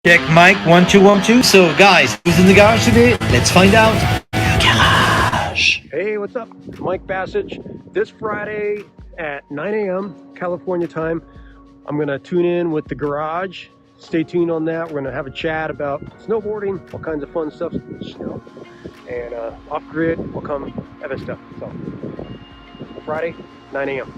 Check mic 1 2 1 2. So guys, who's in the garage today? Let's find out. Garage. Hey, what's up? Mike Basich. This Friday at 9 a.m. California time, I'm gonna tune in with the garage. Stay tuned on that. We're gonna have a chat about snowboarding, all kinds of fun stuff, snow, and off-grid will come other stuff. So Friday, 9 a.m.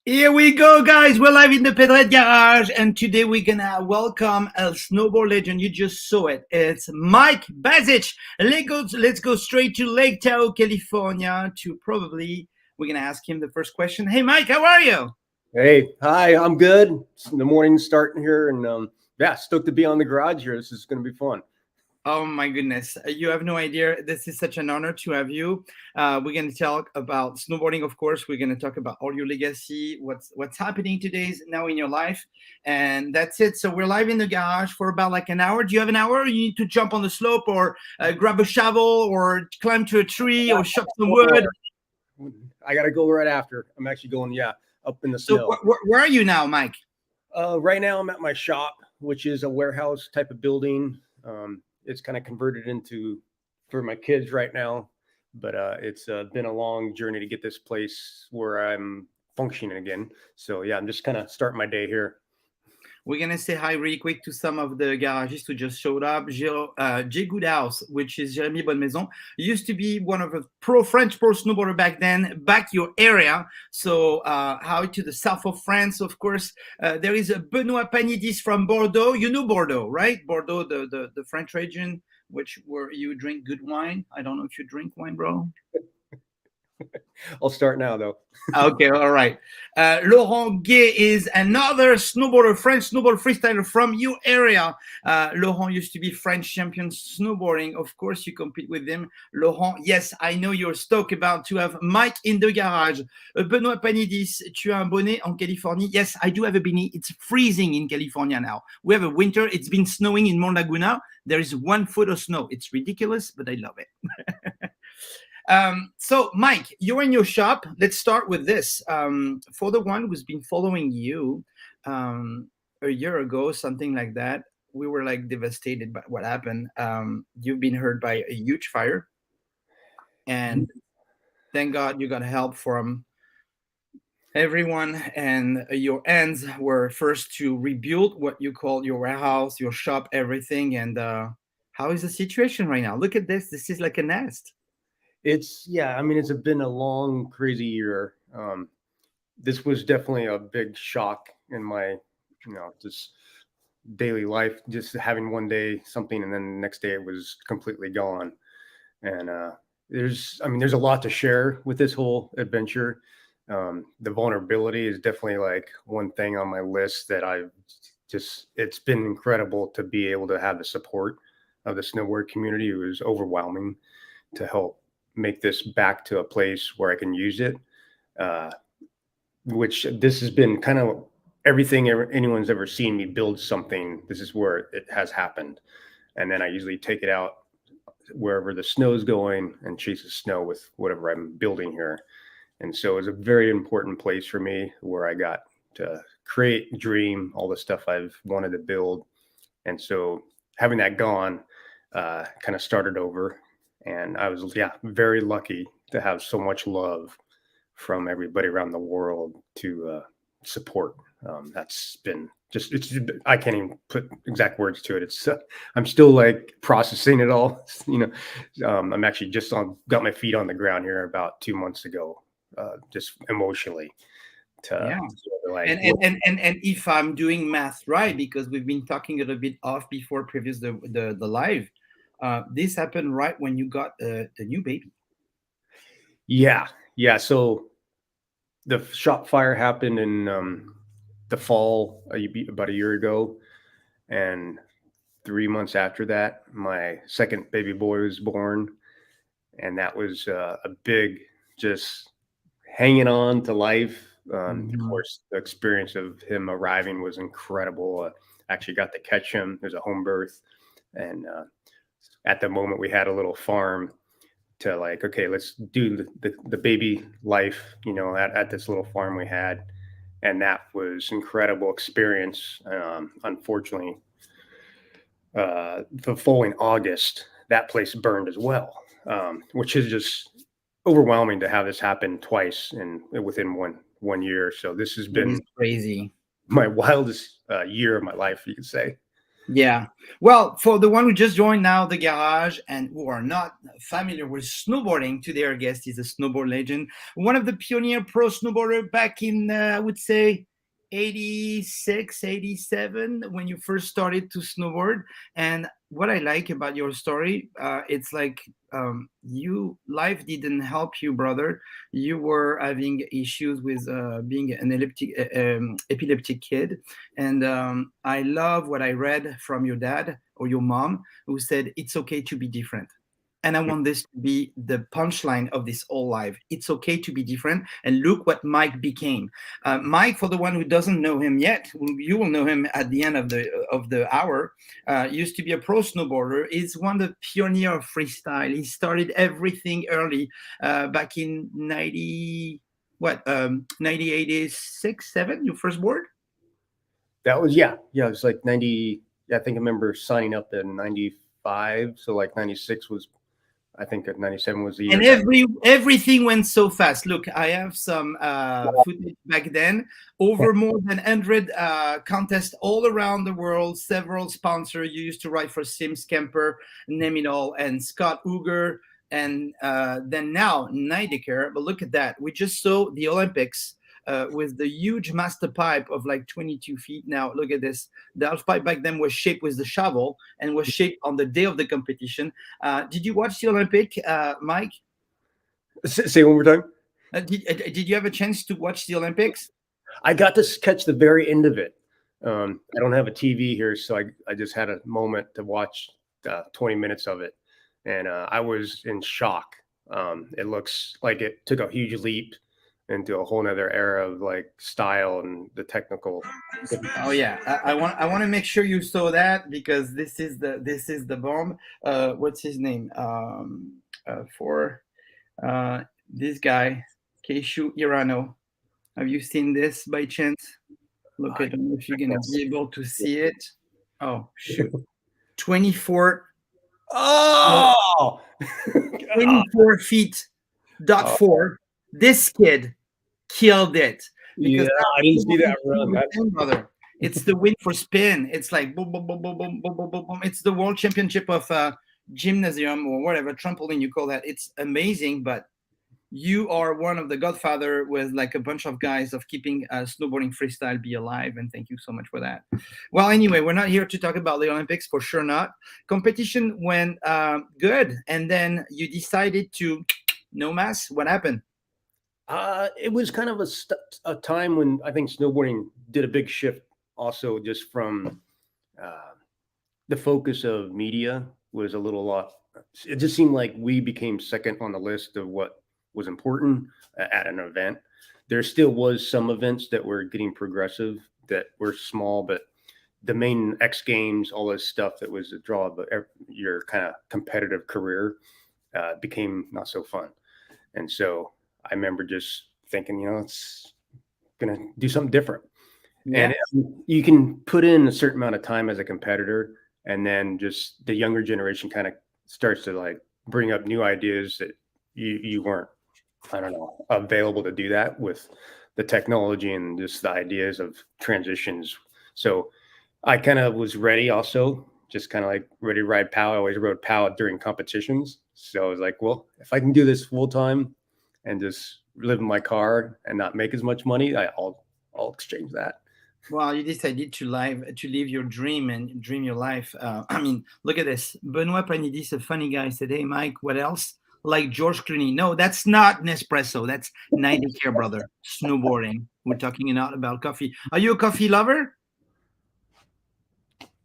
Here we go, guys. We're live in the Pedret Garage, and today we're gonna welcome a snowboard legend. You just saw it. It's Mike Basich. Let's go straight to Lake Tahoe, California. We're gonna ask him the first question. Hey, Mike, how are you? Hey, hi, I'm good. The morning's starting here, and yeah, stoked to be on the garage here. This is gonna be fun. Oh my goodness, you have no idea. This is such an honor to have you. We're going to talk about snowboarding, of course. We're going to talk about all your legacy, what's happening today now in your life, and that's it. So we're live in the garage for about like an hour. Do you have an hour? You need to jump on the slope, or grab a shovel, or climb to a tree, or chop some wood. I gotta go right after. I'm actually going, up in the snow. So where are you now, Mike? Right now I'm at my shop, which is a warehouse type of building. It's kind of converted into for my kids right now, but it's been a long journey to get this place where I'm functioning again. So yeah, I'm just kind of starting my day here. We're going to say hi really quick to some of the garagists who just showed up. Jay Goodhouse, which is Jeremy Bonnemaison, used to be one of the French pro snowboarder back then, back your area. So out to the south of France, of course. There is a Benoit Panidis from Bordeaux. You know Bordeaux, right? Bordeaux, the French region, where you drink good wine. I don't know if you drink wine, bro. I'll start now, though. Okay, all right. Laurent Gay is another snowboarder, French snowboard freestyler from your area. Laurent used to be French champion snowboarding. Of course, you compete with him. Laurent, yes, I know you're stoked about to have Mike in the garage. Benoit Panidis, tu as un bonnet en Californie? Yes, I do have a beanie. It's freezing in California now. We have a winter. It's been snowing in Mont Laguna. There is 1 foot of snow. It's ridiculous, but I love it. So Mike, you're in your shop. Let's start with this. For the one who's been following you a year ago, something like that, we were like devastated by what happened. You've been hurt by a huge fire, and thank God you got help from everyone, and your ends were first to rebuild what you call your warehouse, your shop, everything. And how is the situation right now? Look at this. This is like a nest. It's been a long, crazy year. This was definitely a big shock in my, just daily life, just having one day something and then the next day it was completely gone. And there's a lot to share with this whole adventure. The vulnerability is definitely like one thing on my list that it's been incredible to be able to have the support of the snowboard community. It was overwhelming to help make this back to a place where I can use it, which this has been kind of everything anyone's ever seen me build something. This is where it has happened. And then I usually take it out wherever the snow is going and chase the snow with whatever I'm building here. And so it's a very important place for me where I got to create, dream, all the stuff I've wanted to build. And so having that gone, kind of started over. And I was, very lucky to have so much love from everybody around the world to support. That's been I can't even put exact words to it. It's, I'm still like processing it all. I'm actually got my feet on the ground here about 2 months ago, just emotionally. And if I'm doing math right, because we've been talking a little bit off before the live, this happened right when you got the new baby. Yeah. So the shop fire happened in the fall about a year ago, and 3 months after that, my second baby boy was born, and that was a big just hanging on to life. Of Mhm. course, the experience of him arriving was incredible. Actually, got to catch him. There's a home birth, and at the moment, we had a little farm to like, okay, let's do the baby life, at this little farm we had, and that was incredible experience. Unfortunately, the following August, that place burned as well, which is just overwhelming to have this happen twice in within one year. So this has That is been crazy. my wildest year of my life, you could say. Yeah. Well, for the one who just joined now the garage and who are not familiar with snowboarding, today our guest is a snowboard legend, one of the pioneer pro snowboarder back in, I would say, 86, 87, when you first started to snowboard. And what I like about your story, it's like you life didn't help you, brother. You were having issues with being an epileptic kid, and I love what I read from your dad or your mom, who said, it's okay to be different. And I want this to be the punchline of this whole life. It's okay to be different. And look what Mike became. Mike, for the one who doesn't know him yet, you will know him at the end of the hour. Used to be a pro snowboarder. He's one of the pioneer of freestyle. He started everything early, back in 1986, 7. Your first board. That was yeah. It was like 90. Yeah, I think I remember signing up in 95. So like 96 was, I think 97 was the And year that. everything went so fast. Look, I have some footage back then. Over more than 100 contests all around the world. Several sponsors. You used to write for Sims Kemper, name it all, and Scott Uger, and then now Nideker. But look at that. We just saw the Olympics. With the huge master pipe of like 22 feet. Now, look at this. The half pipe back then was shaped with the shovel and was shaped on the day of the competition. Did you watch the Olympic, Mike? Say one more time. Did you have a chance to watch the Olympics? I got to catch the very end of it. I don't have a TV here, so I just had a moment to watch 20 minutes of it, and I was in shock. It looks like it took a huge leap into a whole nother era of like style and the technical. Oh yeah, I want to make sure you saw that, because this is the bomb. What's his name? For this guy, Keishu Irano. Have you seen this by chance? Look, I I, don't know if you're I gonna can't. be able to see it. Oh shoot, 24 Oh, 24 feet dot oh, four. This kid killed it, yeah, because I didn't now see that run. That's spin, brother. It's the win for spin. It's like boom, boom, boom, boom, boom, boom, boom, boom, boom. It's the world championship of gymnasium or whatever trampoline you call that. It's amazing, but you are one of the godfather with like a bunch of guys of keeping snowboarding freestyle be alive, and thank you so much for that. Well, anyway, we're not here to talk about the Olympics, for sure not. Competition went good, and then you decided to no mass. What happened? It was kind of a time when I think snowboarding did a big shift, also just from uh, the focus of media was a little lot. It just seemed like we became second on the list of what was important at an event. There still was some events that were getting progressive that were small, but the main X Games, all this stuff that was a draw of your kind of competitive career became not so fun. And so I remember just thinking, it's going to do something different. And Yeah. you can put in a certain amount of time as a competitor, and then just the younger generation kind of starts to like bring up new ideas that you weren't, I don't know, available to do that with the technology and just the ideas of transitions. So I kind of was ready also, just kind of like ready to ride POW. I always rode POW during competitions. So I was like, well, if I can do this full time and just live in my car and not make as much money, I'll exchange that. Well, you decided to live your dream and dream your life. I mean, look at this. Benoit Panidis, a funny guy, said, "Hey, Mike, what else? like George Clooney. No, that's not Nespresso. That's 90 Care Brother. Snowboarding. We're talking not about coffee. Are you a coffee lover?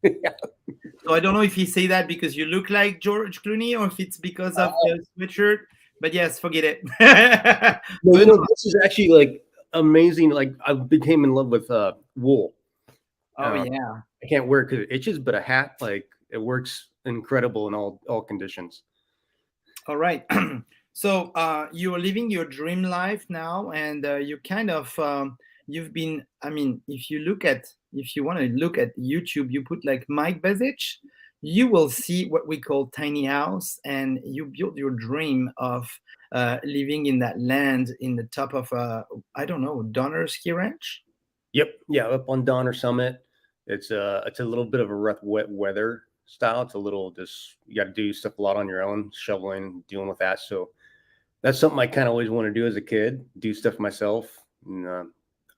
So I don't know if you say that because you look like George Clooney or if it's because of the sweatshirt. But yes, forget it. No, But no. this is actually like amazing. Like I became in love with wool. Oh yeah. I can't wear it because it itches, but a hat, like it works incredible in all conditions. All right. So you're living your dream life now, and you kind of you've been. I mean, if you want to look at YouTube, you put like Mike Basich, you will see what we call tiny house, and you build your dream of living in that land in the top of a I don't know Donner ski ranch. Yep, yeah, up on Donner Summit. It's a little bit of a rough, wet weather style. It's a little just you got to do stuff a lot on your own, shoveling, dealing with that. So that's something I kind of always want to do as a kid, do stuff myself. And,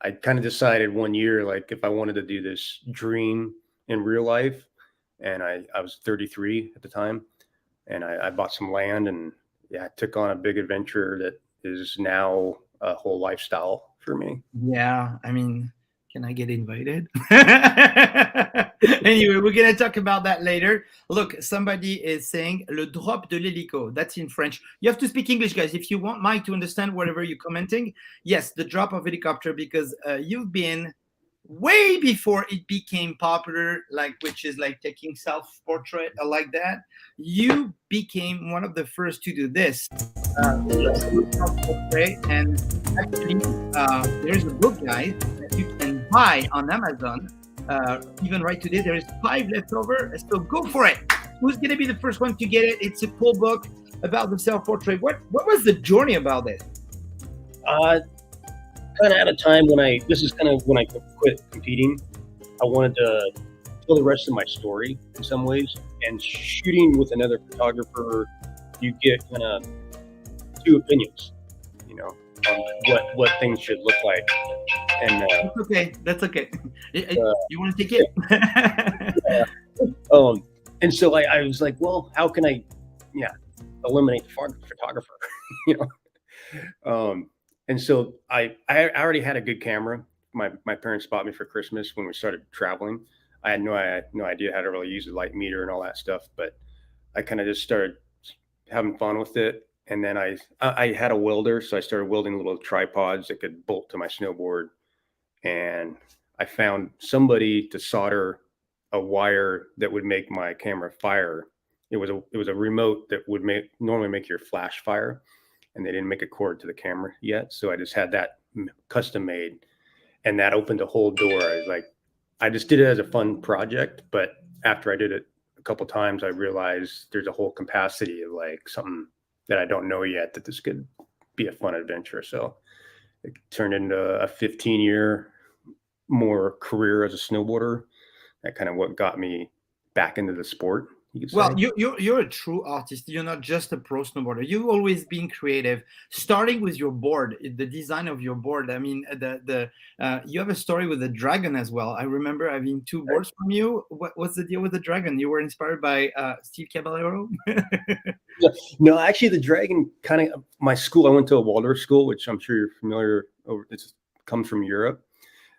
I kind of decided one year, like if I wanted to do this dream in real life, and I was 33 at the time, and I bought some land, and yeah, I took on a big adventure that is now a whole lifestyle for me. Yeah, I mean, can I get invited? Anyway, we're gonna talk about that later. Look, somebody is saying le drop de l'hélico. That's in French. You have to speak English, guys, if you want Mike to understand whatever you're commenting. Yes, the drop of helicopter, because you've been way before it became popular, like which is like taking self-portrait like that. You became one of the first to do this. Self-portrait, and actually, there's a book, guys, that you can buy on Amazon. Even right today, there is 5 left over. So go for it. Who's gonna be the first one to get it? It's a cool book about the self-portrait. What was the journey about this? Uh, Kind of at a time when this is kind of when I quit competing. I wanted to tell the rest of my story in some ways, and shooting with another photographer, you get kind of two opinions, on what things should look like. And That's okay. That's okay. uh, You want to take it? yeah. And so I was like, well, how can I, yeah, eliminate the photographer, you know? And so I already had a good camera. My parents bought me for Christmas when we started traveling. I had no idea how to really use the light meter and all that stuff, but I kind of just started having fun with it. And then I had a welder, so I started welding little tripods that could bolt to my snowboard. And I found somebody to solder a wire that would make my camera fire. It was a remote that would normally make your flash fire, and they didn't make a cord to the camera yet. So I just had that custom made, and that opened a whole door. I was like, I just did it as a fun project, but after I did it a couple times, I realized there's a whole capacity of like something that I don't know yet that this could be a fun adventure. So it turned into a 15-year more career as a snowboarder. That kind of what got me back into the sport, you could say. Well, you're a true artist. You're not just a pro snowboarder. You've always been creative, starting with your board, the design of your board. I mean, the you have a story with the dragon as well. I remember having 2 boards from you. What's the deal with the dragon? You were inspired by Steve Caballero. No, actually, the dragon kind of my school. I went to a Waldorf school, which I'm sure you're familiar. It's comes from Europe,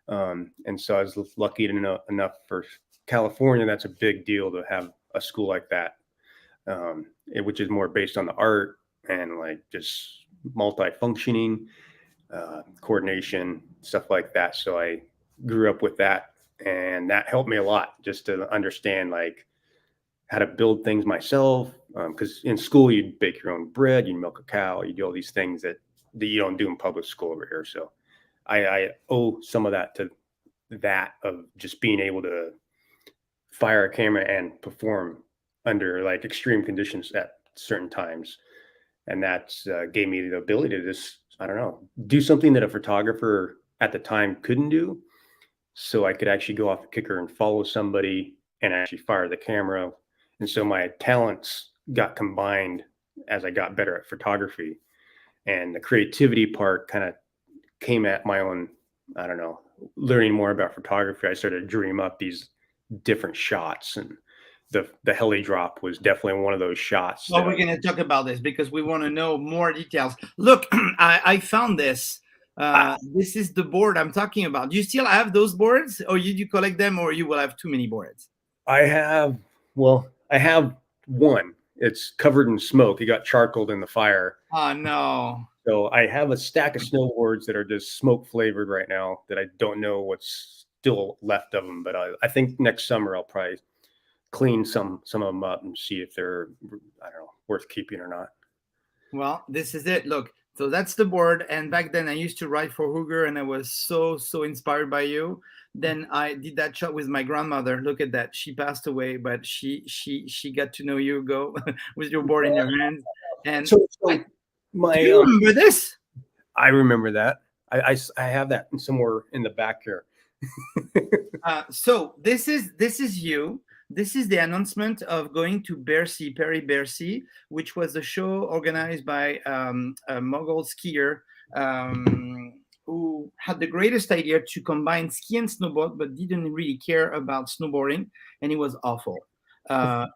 and so I was lucky to know enough for California. That's a big deal to have a school like that, which is more based on the art and like just multi-functioning, coordination, stuff like that. So I grew up with that, and that helped me a lot just to understand like how to build things myself. Because in school you'd bake your own bread, you'd milk a cow, you do all these things that you don't do in public school over here. So I owe some of that to that of just being able to fire a camera and perform under like extreme conditions at certain times. And that's gave me the ability to just, I don't know, do something that a photographer at the time couldn't do. So I could actually go off the kicker and follow somebody and actually fire the camera. And so my talents got combined as I got better at photography. And the creativity part kind of came at my own, I don't know, learning more about photography. I started to dream up these different shots and the heli drop was definitely one of those shots Well, that we're going to talk about this because we want to know more details. Look, I found this. This is the board I'm talking about. Do you still have those boards, or you collect them, or you will have too many boards? I have. Well, I have one. It's covered in smoke. It got charcoaled in the fire. Oh no. So I have a stack of snowboards that are just smoke flavored right now that I don't know what's still left of them. But I think next summer I'll probably clean some of them up and see if they're, I don't know, worth keeping or not. Well, this is it. Look, so that's the board. And back then, I used to write for Hooger, and I was so inspired by you. Then I did that shot with my grandmother. Look at that. She passed away, but she got to know you go with your board in your hands. And So I, do my you remember this? I remember that. I have that somewhere in the back here. So this is you. This is the announcement of going to Bercy, Paris Bercy, which was a show organized by a Mogul skier who had the greatest idea to combine ski and snowboard, but didn't really care about snowboarding, and it was awful.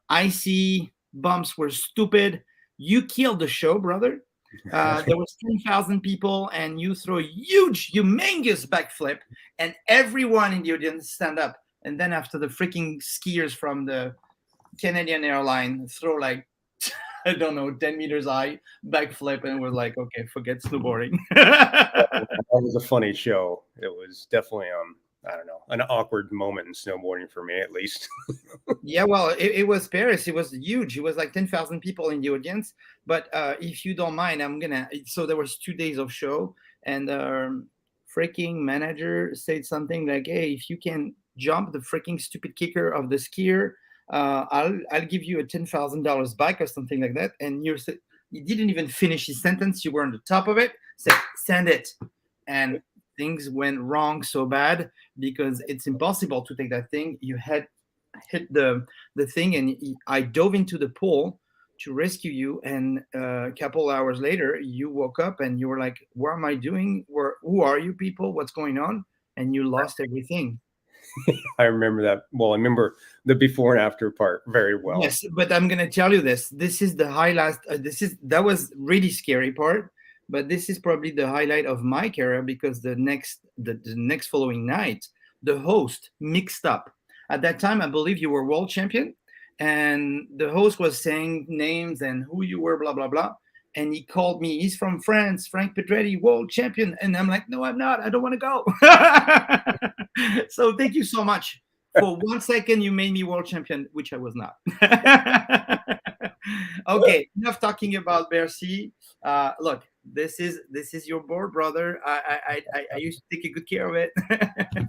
Icy bumps were stupid. You killed the show, brother. There was 10,000 people, and you throw a huge, humongous backflip, and everyone in the audience stand up. And then after the freaking skiers from the Canadian airline throw like I don't know 10 meters high backflip, and we're like, okay, forget snowboarding. That was a funny show. It was definitely I don't know, an awkward moment in snowboarding for me at least. Yeah, well, it was Paris. It was huge. It was like 10,000 people in the audience. But if you don't mind, I'm gonna. So there was 2 days of show, and freaking manager said something like, "Hey, if you can jump the freaking stupid kicker of the skier, I'll give you a $10,000 back or something like that." And you didn't even finish his sentence. You were on the top of it. Said, "Send it," and things went wrong so bad because it's impossible to take that thing. You had hit the thing, and I dove into the pool to rescue you. And a couple hours later, you woke up and you were like, "What am I doing? Who are you people? What's going on?" And you lost everything. I remember that. Well, I remember the before and after part very well. Yes, but I'm gonna tell you this. This is the highlight. That was really scary part, but this is probably the highlight of my career because the next following night, the host mixed up. At that time, I believe you were world champion, and the host was saying names and who you were, blah blah blah. And he called me. He's from France, Frank Pedretti, world champion. And I'm like, no, I'm not. I don't want to go. So thank you so much. For 1 second, you made me world champion, which I was not. Okay, enough talking about Bercy. Look, this is your board, brother. I used to take a good care of it.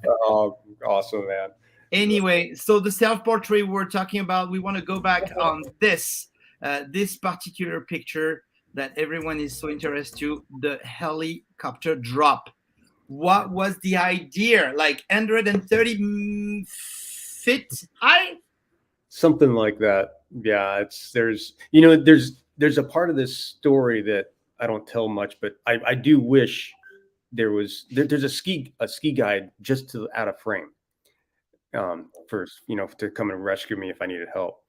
Oh, awesome, man. Anyway, so the self-portrait we're talking about, we want to go back on this particular picture that everyone is so interested to, the helicopter drop. What was the idea? Like 130 feet high? Something like that. Yeah, there's there's a part of this story that I don't tell much, but I do wish there's a ski guide just out of frame, for to come and rescue me if I needed help.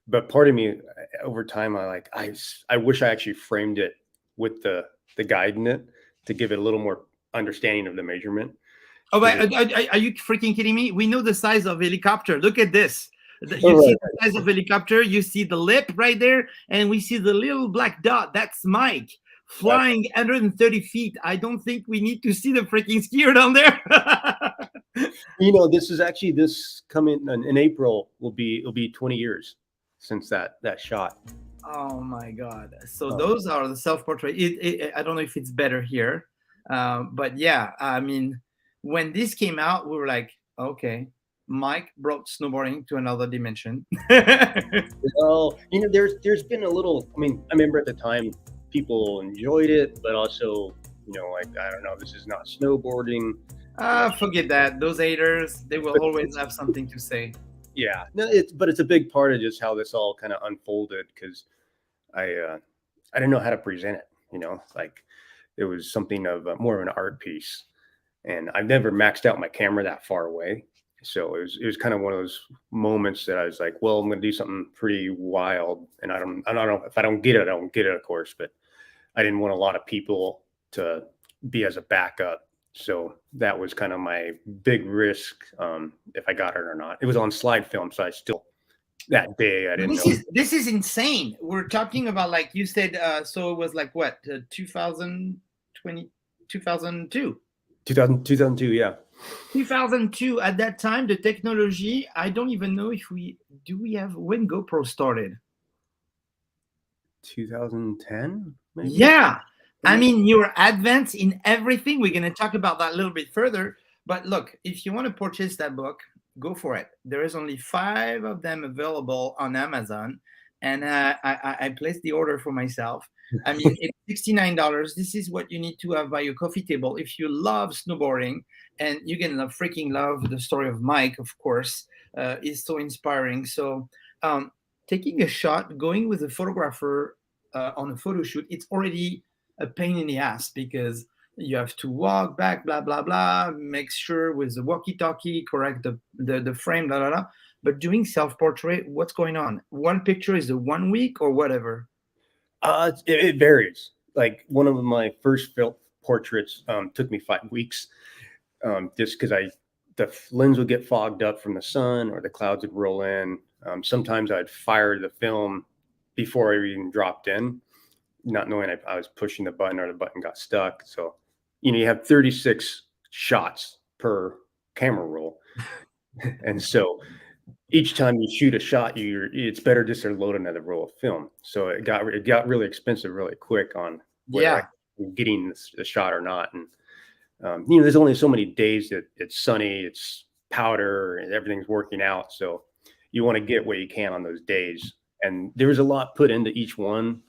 But part of me over time, I wish I actually framed it with the guide in it to give it a little more understanding of the measurement. Oh, wait, are you freaking kidding me? We know the size of helicopter. Look at this. You see Right. the size of helicopter. You see the lip right there, and we see the little black dot. That's Mike flying 130 feet. I don't think we need to see the freaking skier down there. This is actually this coming in April it'll be 20 years since that shot. Oh my god! So Oh. those are the self-portrait. I don't know if it's better here, but yeah, I mean, when this came out, we were like, okay, Mike brought snowboarding to another dimension. Well, there's been a little. I mean, I remember at the time people enjoyed it, but also, like, I don't know, this is not snowboarding. Forget that. Those haters, they will always have something to say. Yeah, no, it's a big part of just how this all kind of unfolded because I didn't know how to present it. Like it was something of more of an art piece, and I've never maxed out my camera that far away, So it was kind of one of those moments that I was like, well, I'm going to do something pretty wild, and I don't know if I don't get it, I don't get it, of course, but I didn't want a lot of people to be as a backup. So that was kind of my big risk, if I got it or not. It was on slide film, so I still that day I didn't know. This is insane. We're talking about, like you said, so it was like what, 2020, 2002. 2002, yeah. 2002. At that time, the technology, I don't even know if we have when GoPro started. 2010, maybe. Yeah. I mean, you're advanced in everything. We're going to talk about that a little bit further. But look, if you want to purchase that book, go for it. There is only 5 of them available on Amazon. And I placed the order for myself. I mean, it's $69. This is what you need to have by your coffee table. If you love snowboarding, and you're going to freaking love the story of Mike, of course, is so inspiring. So taking a shot, going with a photographer on a photo shoot, it's already a pain in the ass because you have to walk back, blah blah blah, make sure with the walkie-talkie correct the frame, blah blah blah. But doing self-portrait, what's going on? One picture is a 1 week or whatever. It varies. Like one of my first portraits took me 5 weeks, just because the lens would get fogged up from the sun or the clouds would roll in. Sometimes I'd fire the film before I even dropped in, not knowing I was pushing the button or the button got stuck. So, you have 36 shots per camera roll. And so each time you shoot a shot, it's better just to load another roll of film. So it got really expensive really quick on whether I'm getting the shot or not. And, there's only so many days that it's sunny, it's powder, and everything's working out. So you want to get what you can on those days. And there was a lot put into each one.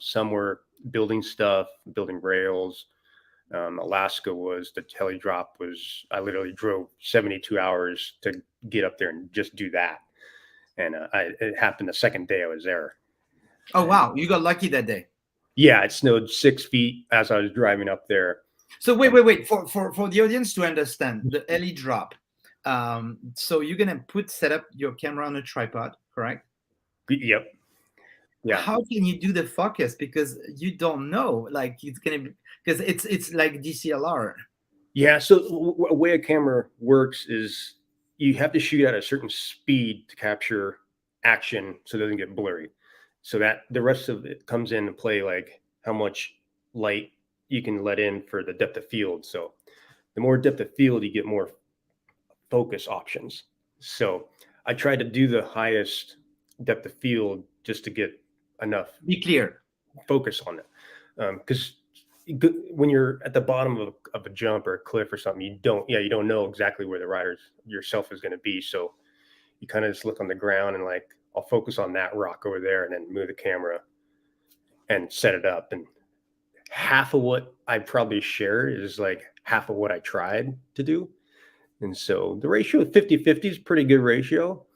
Some were building stuff, building rails. Alaska was the heli drop was, I literally drove 72 hours to get up there and just do that. And it happened the second day I was there. Oh, wow. You got lucky that day. Yeah, it snowed 6 feet as I was driving up there. So wait. For the audience to understand, the heli drop. So you're going to set up your camera on a tripod, correct? Yep. Yeah. How can you do the focus? Because you don't know, like it's going to be, because it's like DCLR. Yeah. So the way a camera works is you have to shoot at a certain speed to capture action so it doesn't get blurry. So that the rest of it comes into play, like how much light you can let in for the depth of field. So the more depth of field, you get more focus options. So I tried to do the highest depth of field just to get enough be clear focus on it. Because when you're at the bottom of a jump or a cliff or something, you don't know exactly where the rider yourself is going to be. So you kind of just look on the ground and like, I'll focus on that rock over there and then move the camera and set it up. And half of what I probably share is like half of what I tried to do. And so the ratio of 50-50 is pretty good ratio,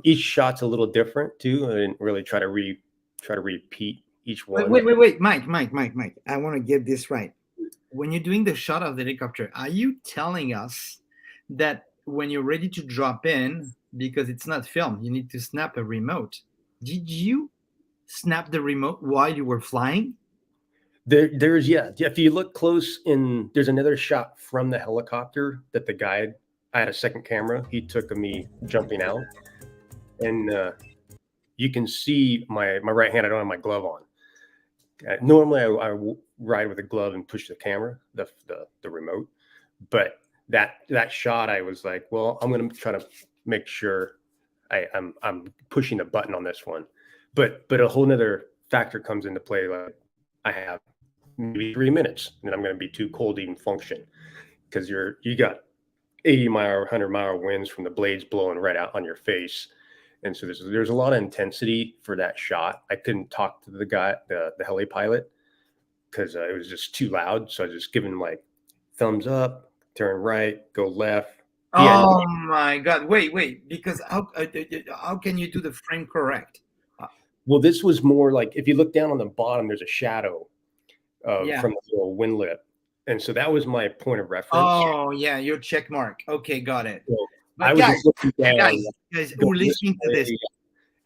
each shot's a little different too. I didn't really try to repeat each one. Wait, Mike. I want to get this right. When you're doing the shot of the helicopter, are you telling us that when you're ready to drop in, because it's not film, you need to snap a remote? Did you snap the remote while you were flying? There's if you look close there's another shot from the helicopter that the guide, I had a second camera, he took of me jumping out, and you can see my right hand, I don't have my glove on. Normally I ride with a glove and push the camera, the remote, but that shot I was like, well, I'm going to try to make sure I'm pushing the button on this one, but a whole nother factor comes into play. Like I have maybe 3 minutes and I'm going to be too cold to even function, because you got 80-mile or 100-mile winds from the blades blowing right out on your face. And so there's a lot of intensity for that shot. I couldn't talk to the guy, the heli pilot, because it was just too loud. So I was just giving him like thumbs up, turn right, go left. Oh my God! Wait, because how can you do the frame correct? Well, this was more like if you look down on the bottom, there's a shadow from the little windlet, And so that was my point of reference. Oh yeah, your check mark. Okay, got it. So I But was just looking down, guys who are going this listening to this, way,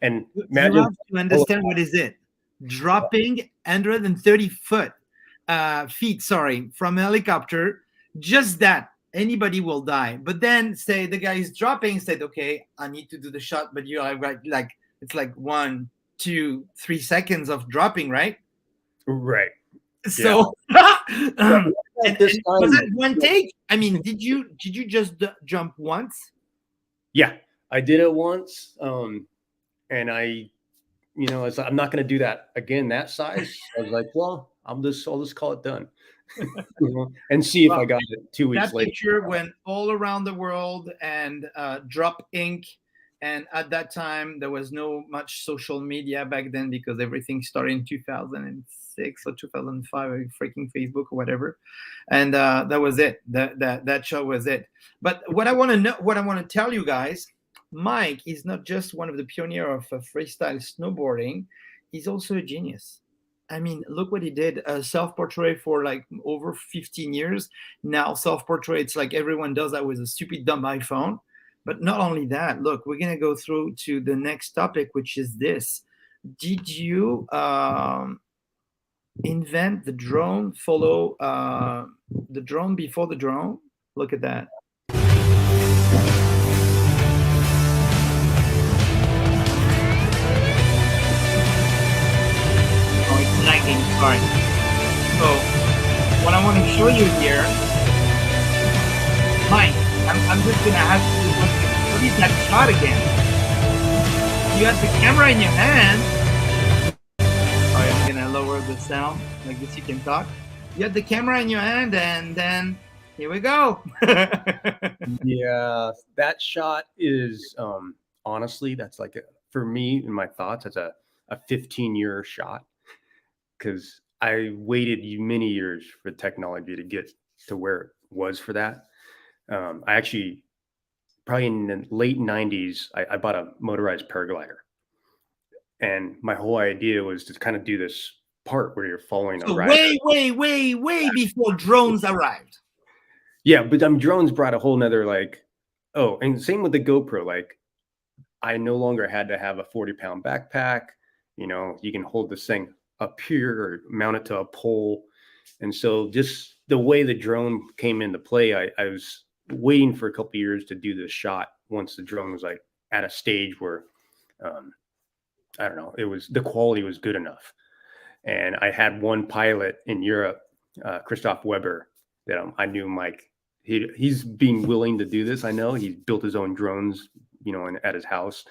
and you imagine have to understand what is it. Dropping 130 feet, sorry, from a helicopter, just that anybody will die. But then say the guy is dropping, said, okay, I need to do the shot, but you are right, like it's like 1, 2, 3 seconds of dropping, right? right. Yeah. So Well, and at this was time, it one take? I mean, did you just jump once? yeah, I did it once, and I'm not going to do that again that size. I was like, well, I'll just call it done, and see if Well, I got it 2 weeks that later. picture went all around the world and drop ink. And at that time, there was no much social media back then because everything started in 2006 or 2005, freaking Facebook or whatever. And that was it. That show was it. But what I want to know, what I want to tell you guys, Mike is not just one of the pioneer of freestyle snowboarding. He's also a genius. I mean, look what he did. Self-portrait for like over 15 years. Now self-portrait, it's like everyone does that with a stupid dumb iPhone. But not only that, look, we're gonna go through to the next topic, which is this. Did you invent the drone, follow the drone before the drone? Look at that. Oh, it's lagging, sorry. So what I want to show you here, Mike, I'm just gonna ask you what is that shot again? You had the camera in your hand. Sorry, I'm gonna lower the sound like this. You can talk. You had the camera in your hand, and then here we go. Yeah, that shot is honestly, that's like for me in my thoughts, that's a 15-year shot because I waited many years for technology to get to where it was for that. I actually probably in the late 90s, I bought a motorized paraglider. And my whole idea was to kind of do this part where you're following a So rider. way before drones arrived. Yeah, but drones brought a whole nother and same with the GoPro. Like I no longer had to have a 40-pound backpack. You can hold this thing up here or mount it to a pole. And so just the way the drone came into play, I was waiting for a couple of years to do this shot once the drone was like at a stage where I don't know, the quality was good enough. And I had one pilot in Europe, Christoph Weber, that I knew Mike. He's being willing to do this. I know he's built his own drones, at his house.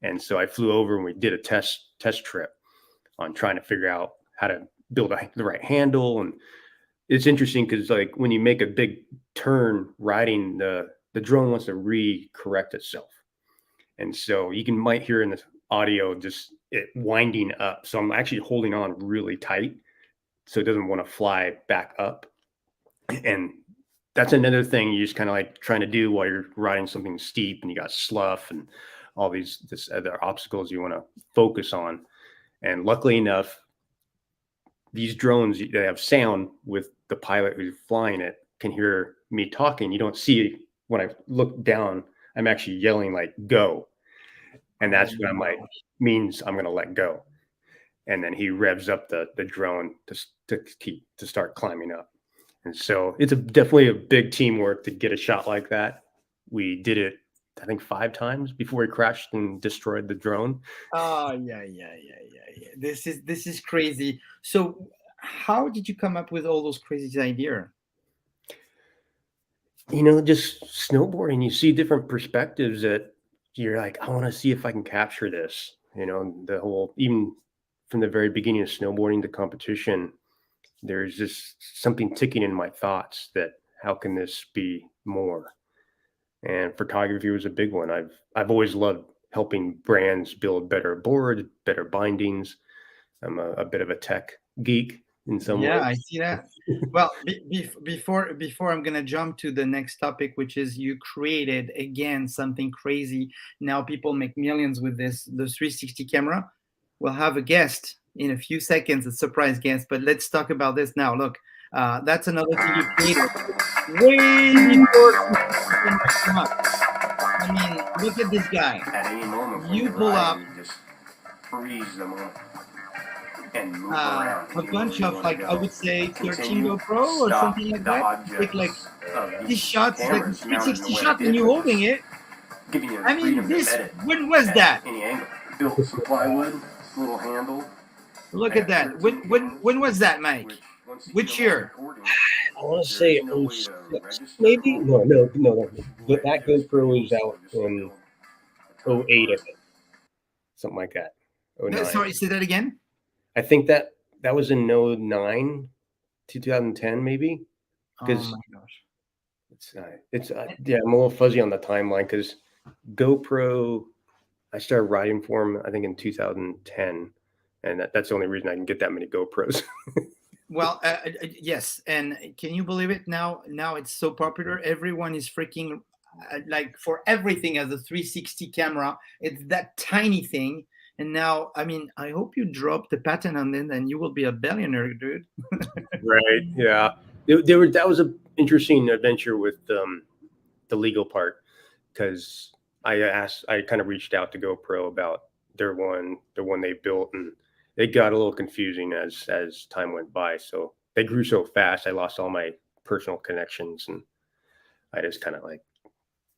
And so I flew over and we did a test trip on trying to figure out how to build the right handle. And it's interesting because like when you make a big turn riding, the drone wants to re-correct itself. And so you might hear in the audio just it winding up. So I'm actually holding on really tight so it doesn't want to fly back up. And that's another thing you just kind of like trying to do while you're riding something steep and you got slough and all this other obstacles you want to focus on. And luckily enough, these drones, they have sound with the pilot who's flying it can hear me talking. You don't see when I look down, I'm actually yelling like go. And that's when I'm like, means I'm going to let go. And then he revs up the drone to start climbing up. And so it's definitely a big teamwork to get a shot like that. We did it, I think 5 times before he crashed and destroyed the drone. Oh yeah. This is crazy. So how did you come up with all those crazy ideas? Just snowboarding, you see different perspectives that you're like, I want to see if I can capture this. The whole, even from the very beginning of snowboarding, the competition, there's just something ticking in my thoughts that how can this be more? And photography was a big one. I've always loved helping brands build better boards, better bindings. I'm a bit of a tech geek in some ways. Yeah, I see that. Well, before I'm gonna jump to the next topic, which is you created again something crazy. Now people make millions with the 360 camera. We'll have a guest in a few seconds, a surprise guest. But let's talk about this now. Look, That's another thing you created way before 360 camera came up. I mean, look at this guy. At any moment when You you're pull up riding, you just freeze the moment and move around a anywhere bunch you of, want to like, I go. would say 13 Continue, GoPro or stop, something like dodge that. Take like just these these shots, like a cameras mounted in 360 the way shot, it and did you was holding just it. giving you the I mean, freedom to this, edit when was at that? any angle. Built some plywood, little handle. Look I at got that. 13 cameras, When was that, Mike? which once you get Which them all year? recording, I want to there say is no way to 06, register them maybe. all. No. But I that just GoPro was basically out just in build a time 08, I card. think, something like that. No, 09. sorry, say that again. I think that was in 09, 2010, maybe. Oh Because my gosh. it's yeah, I'm a little fuzzy on the timeline because GoPro, I started riding for them, I think, in 2010, and that's the only reason I can get that many GoPros. Well, yes, and can you believe it? Now it's so popular. Everyone is freaking like for everything as a 360 camera. It's that tiny thing. And now, I mean, I hope you drop the patent on it, and you will be a billionaire, dude. Right. Yeah. That was a interesting adventure with the legal part because I kind of reached out to GoPro about the one they built, and it got a little confusing as time went by. So they grew so fast, I lost all my personal connections, and I just kind of like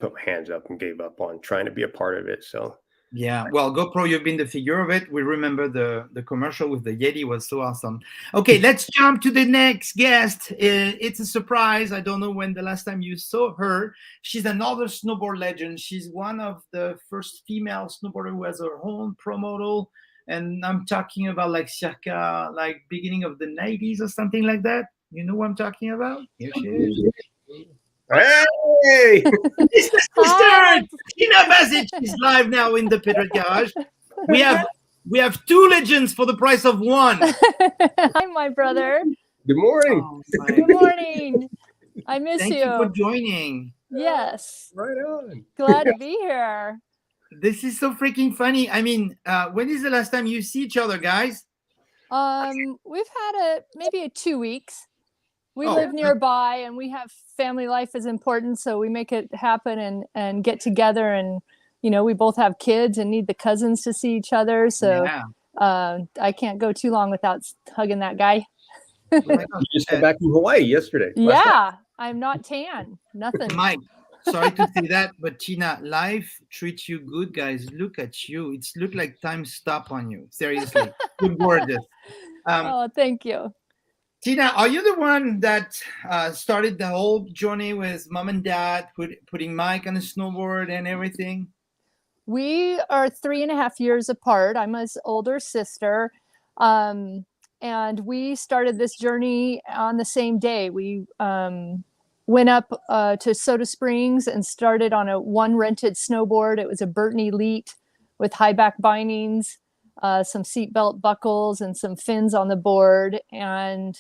put my hands up and gave up on trying to be a part of it. So Yeah, well, GoPro, you've been the figure of it. We remember the commercial with the Yeti was so awesome. Okay, let's jump to the next guest. It's a surprise. I don't know when the last time you saw her. She's another snowboard legend. She's one of the first female snowboarder who has her own pro model, and I'm talking about like circa like beginning of the 90s or something like that. You know what I'm talking about? Here she is. hey, It's the Hi. sister, Tina Basich is live now in the Pedro Garage. We have two legends for the price of one. Hi, my brother. good morning. Oh Good my! morning. I miss Thank you for you. joining. Yes. Right on. Glad to be here. This is so freaking funny. I mean, when is the last time you see each other, guys? We've had maybe 2 weeks. We Oh, live nearby and we have family life is important, so we make it happen and get together, and we both have kids and need the cousins to see each other. So yeah. I can't go too long without hugging that guy. Oh my gosh. You just got back from Hawaii yesterday. Last night. Yeah, I'm not tan. Nothing. Mike, sorry to say that, but Tina, life treats you good, guys. Look at you. It's look like time stop on you. Seriously, you're gorgeous. Oh, thank you. Tina, are you the one that started the whole journey with mom and dad, putting Mike on a snowboard and everything? We are 3.5 years apart. I'm his older sister. And we started this journey on the same day. We went up to Soda Springs and started on a one rented snowboard. It was a Burton Elite with high back bindings, some seatbelt buckles, and some fins on the board. And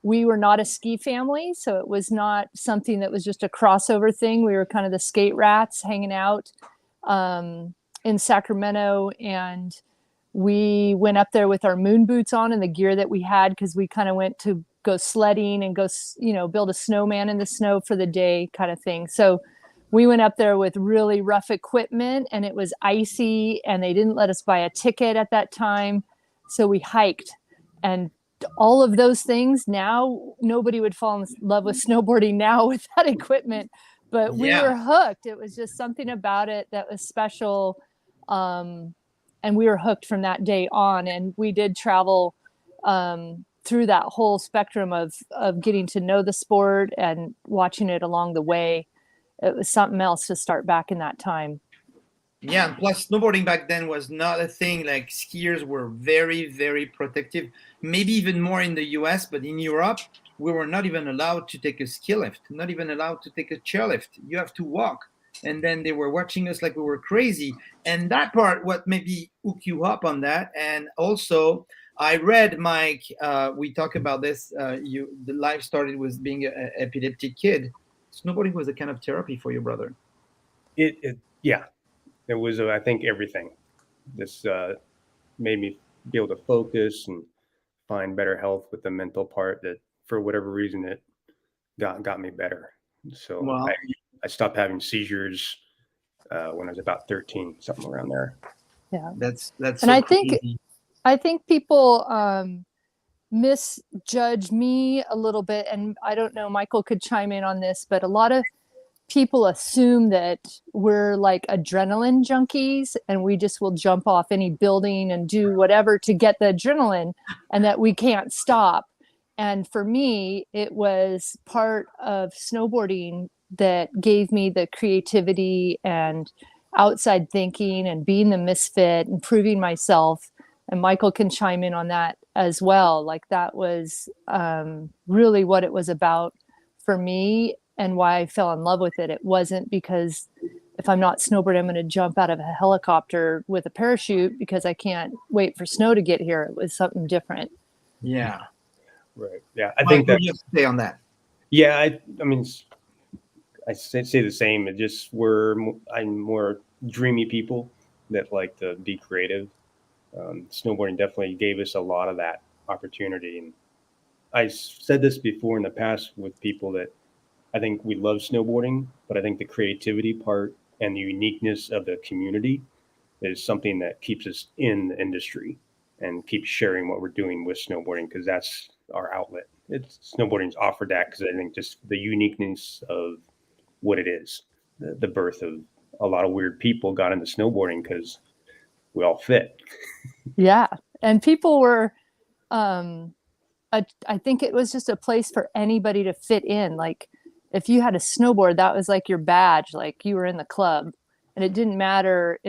we were not a ski family, so it was not something that was just a crossover thing. We were kind of the skate rats hanging out in Sacramento, and we went up there with our moon boots on and the gear that we had, because we kind of went to go sledding and go, build a snowman in the snow for the day kind of thing. So we went up there with really rough equipment, and it was icy, and they didn't let us buy a ticket at that time. So we hiked, and all of those things. Now nobody would fall in love with snowboarding now with that equipment, but we were hooked. It was just something about it that was special. And we were hooked from that day on, and we did travel through that whole spectrum of getting to know the sport and watching it along the way. It was something else to start back in that time. Yeah, and plus snowboarding back then was not a thing. Like skiers were very, very protective, maybe even more in the US, but in Europe, we were not even allowed to take a ski lift, not even allowed to take a chairlift. You have to walk. And then they were watching us like we were crazy. And that part, what maybe hook you up on that. And also, I read, Mike, we talk about this. The life started with being an epileptic kid. Snowboarding was a kind of therapy for your brother. Yeah. It was, I think, everything. This made me be able to focus and find better health with the mental part that for whatever reason, it got me better. So Well, I stopped having seizures when I was about 13, something around there. Yeah. that's And so I crazy. think people misjudge me a little bit, and I don't know, Michael could chime in on this, but a lot of people assume that we're like adrenaline junkies and we just will jump off any building and do whatever to get the adrenaline, and that we can't stop. And for me, it was part of snowboarding that gave me the creativity and outside thinking and being the misfit and proving myself. And Michael can chime in on that as well. Like that was really what it was about for me, and why I fell in love with it. It wasn't because if I'm not snowboarding, I'm going to jump out of a helicopter with a parachute because I can't wait for snow to get here. It was something different. Yeah. Right. Yeah. I Mike, think what that, do you have to say on that? yeah, I mean, I say the same. It just I'm more dreamy people that like to be creative. Snowboarding definitely gave us a lot of that opportunity. And I said this before in the past with people that I think we love snowboarding, but I think the creativity part and the uniqueness of the community is something that keeps us in the industry and keeps sharing what we're doing with snowboarding, because that's our outlet. Snowboarding's offered that because I think just the uniqueness of what it is, the birth of a lot of weird people got into snowboarding because we all fit. Yeah. And people were, I think it was just a place for anybody to fit in. Like if you had a snowboard, that was like your badge, like you were in the club. And it didn't matter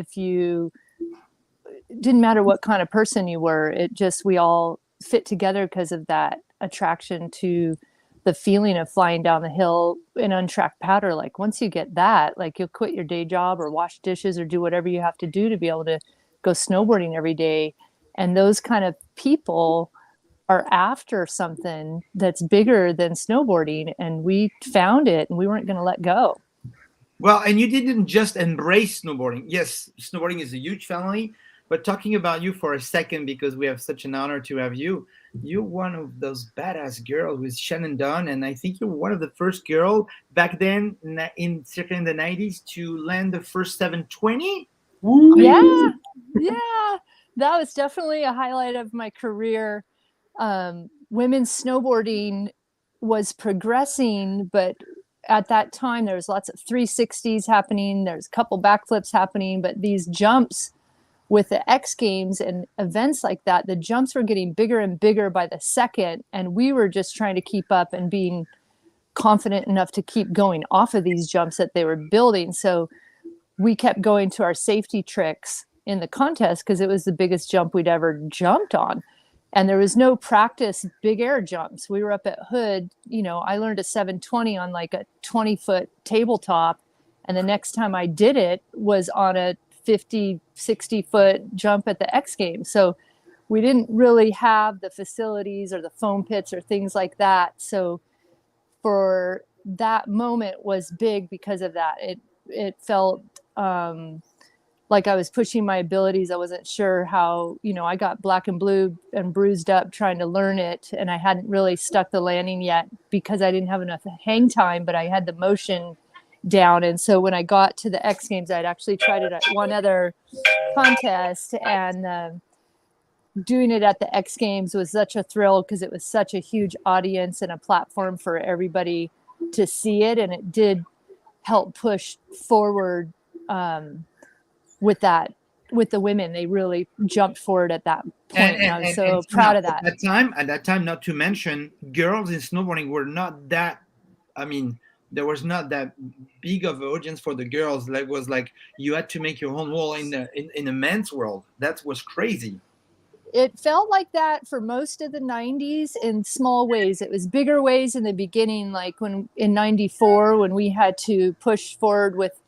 what kind of person you were. It just, we all fit together because of that attraction to the feeling of flying down the hill in untracked powder. Like once you get that, like you'll quit your day job or wash dishes or do whatever you have to do to be able to go snowboarding every day. And those kind of people are after something that's bigger than snowboarding, and we found it and we weren't going to let go. Well, and you didn't just embrace snowboarding. Yes, snowboarding is a huge family, but talking about you for a second, because we have such an honor to have you. You're one of those badass girls with Shannon Dunn, and I think you're one of the first girl back then in circa in the 90s to land the first 720. Yeah, yeah, that was definitely a highlight of my career. Women's snowboarding was progressing, but at that time there was lots of 360s happening, there's a couple backflips happening, but these jumps with the X Games and events like that, the jumps were getting bigger and bigger by the second, and we were just trying to keep up and being confident enough to keep going off of these jumps that they were building. So we kept going to our safety tricks in the contest because it was the biggest jump we'd ever jumped on. And there was no practice big air jumps. We were up at Hood, I learned a 720 on like a 20-foot tabletop. And the next time I did it was on a 50, 60-foot jump at the X Games. So we didn't really have the facilities or the foam pits or things like that. So for that moment was big because of that. It felt like I was pushing my abilities. I wasn't sure how, I got black and blue and bruised up trying to learn it. And I hadn't really stuck the landing yet because I didn't have enough hang time, but I had the motion down. And so when I got to the X Games, I'd actually tried it at one other contest, and doing it at the X Games was such a thrill because it was such a huge audience and a platform for everybody to see it. And it did help push forward with the women. They really jumped forward at that point, and I was so proud of that. At that time, not to mention, girls in snowboarding were not that. I mean, there was not that big of an audience for the girls. Like was like you had to make your own wall in the men's world. That was crazy. It felt like that for most of the 90s in small ways. It was bigger ways in the beginning, like when in 94 when we had to push forward with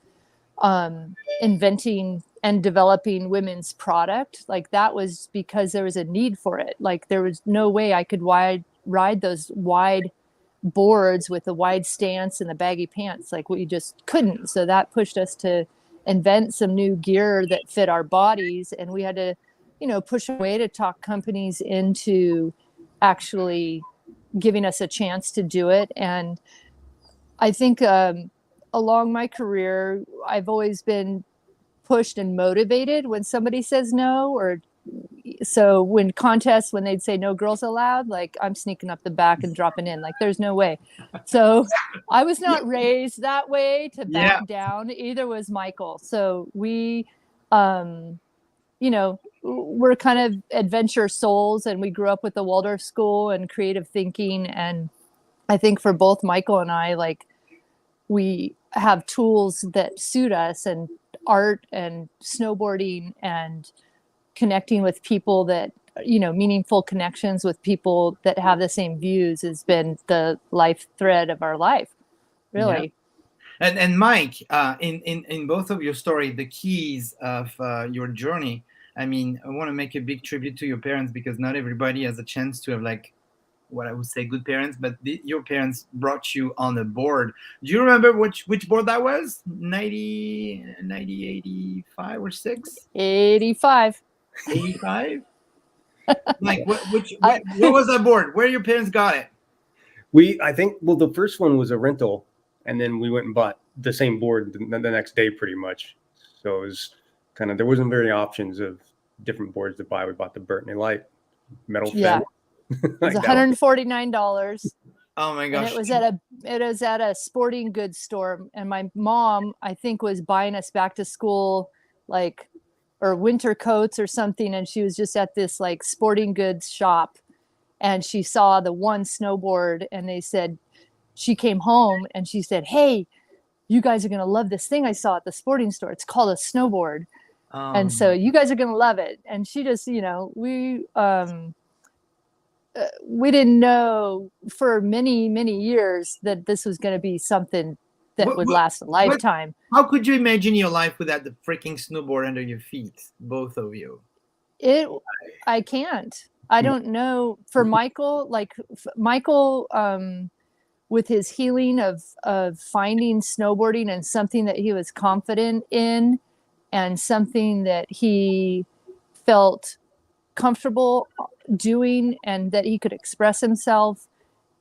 inventing and developing women's product. Like that was because there was a need for it. Like there was no way I could ride those wide boards with the wide stance and the baggy pants. Like we just couldn't. So that pushed us to invent some new gear that fit our bodies, and we had to push away to talk companies into actually giving us a chance to do it. And I think along my career, I've always been pushed and motivated when somebody says no, or so when contests, when they'd say no girls allowed, like I'm sneaking up the back and dropping in, like there's no way. So I was not raised that way to back down. Either was Michael. So we, you know, we're kind of adventure souls, and we grew up with the Waldorf School and creative thinking. And I think for both Michael and I, like we have tools that suit us, and art and snowboarding and connecting with people that, you know, meaningful connections with people that have the same views has been the life thread of our life, really. And Mike, in both of your story, the keys of your journey, I mean, I want to make a big tribute to your parents, because not everybody has a chance to have, like, what I would say good parents, but your parents brought you on a board. Do you remember which board that was? 90, 85 or 6? 85. 85? Like, what was that board? Where your parents got it? I think, well, the first one was a rental, and then we went and bought the same board the next day, pretty much. So it was kind of, there wasn't very options of different boards to buy. We bought the Burton Light metal fin. It was $149. Oh my gosh. And it was at a sporting goods store, and my mom, I think, was buying us back to school, like, or winter coats or something, and she was just at this like sporting goods shop, and she saw the one snowboard, and they said, she came home and she said, "Hey, you guys are gonna love this thing I saw at the sporting store. It's called a snowboard, and so you guys are gonna love it." And she just, you know, we didn't know for many years that this was going to be something that would last a lifetime. How could you imagine your life without the freaking snowboard under your feet, both of you? I can't. I don't know. For Michael, like Michael, with his healing of finding snowboarding and something that he was confident in, and something that he felt comfortable doing, and that he could express himself,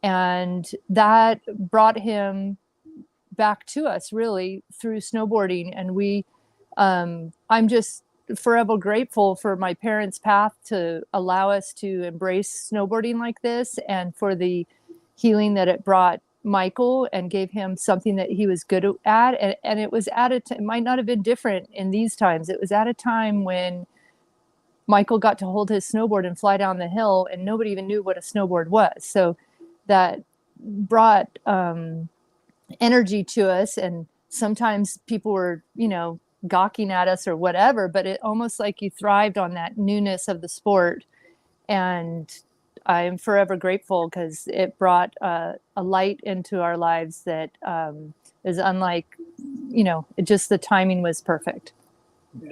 and that brought him back to us really through snowboarding. And we I'm just forever grateful for my parents' path to allow us to embrace snowboarding like this, and for the healing that it brought Michael and gave him something that he was good at. And it was at it might not have been different in these times. It was at a time when Michael got to hold his snowboard and fly down the hill, and nobody even knew what a snowboard was. So that brought energy to us. And sometimes people were, you know, gawking at us or whatever, but it almost like you thrived on that newness of the sport. And I am forever grateful, because it brought a light into our lives that is unlike, you know, the timing was perfect.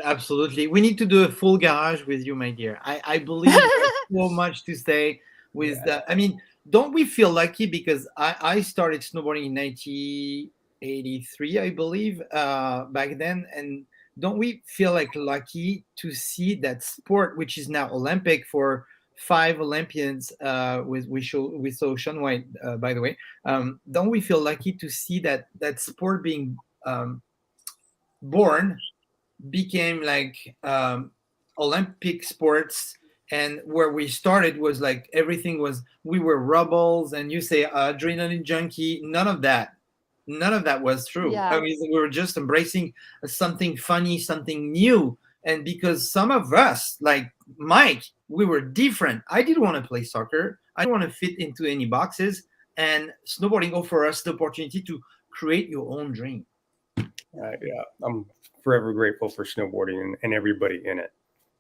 Absolutely. We need to do a full garage with you, my dear. I believe there's so much to say with that. I mean, don't we feel lucky? Because I started snowboarding in 1983, I believe, back then. And don't we feel like lucky to see that sport, which is now Olympic for 5 Olympians, we saw Sean White, by the way. Don't we feel lucky to see that sport being born, became like Olympic sports, and where we started was like everything was, we were rebels, and you say adrenaline junkie. None of that was true. I mean, we were just embracing something funny, something new. And because some of us, like Mike, we were different. I didn't want to play soccer. I didn't want to fit into any boxes, and snowboarding offered us the opportunity to create your own dream. Yeah, I'm forever grateful for snowboarding and everybody in it,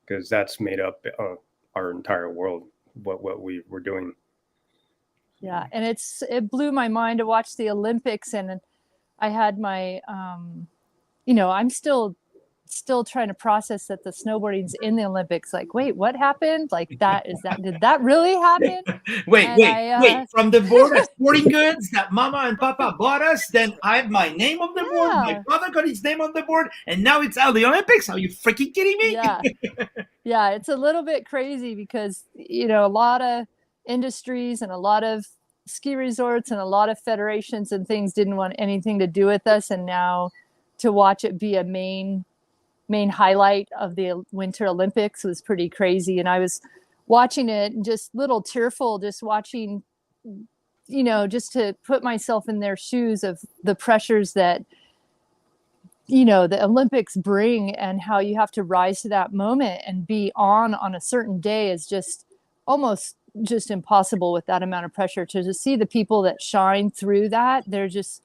because that's made up our entire world, what we were doing. Yeah, and it blew my mind to watch the Olympics, and I had my you know, I'm still trying to process that the snowboarding's in the Olympics. Like, wait, what happened? Like, did that really happen? Wait, from the board of sporting goods that Mama and Papa bought us, then I have my name on the board, my father got his name on the board, and now it's out of the Olympics? Are you freaking kidding me? Yeah, it's a little bit crazy, because, you know, a lot of industries and a lot of ski resorts and a lot of federations and things didn't want anything to do with us. And now to watch it be a main highlight of the Winter Olympics was pretty crazy. And I was watching it and just little tearful, just watching, just to put myself in their shoes of the pressures that, the Olympics bring, and how you have to rise to that moment and be on a certain day is just almost just impossible with that amount of pressure. To just see the people that shine through that, they're just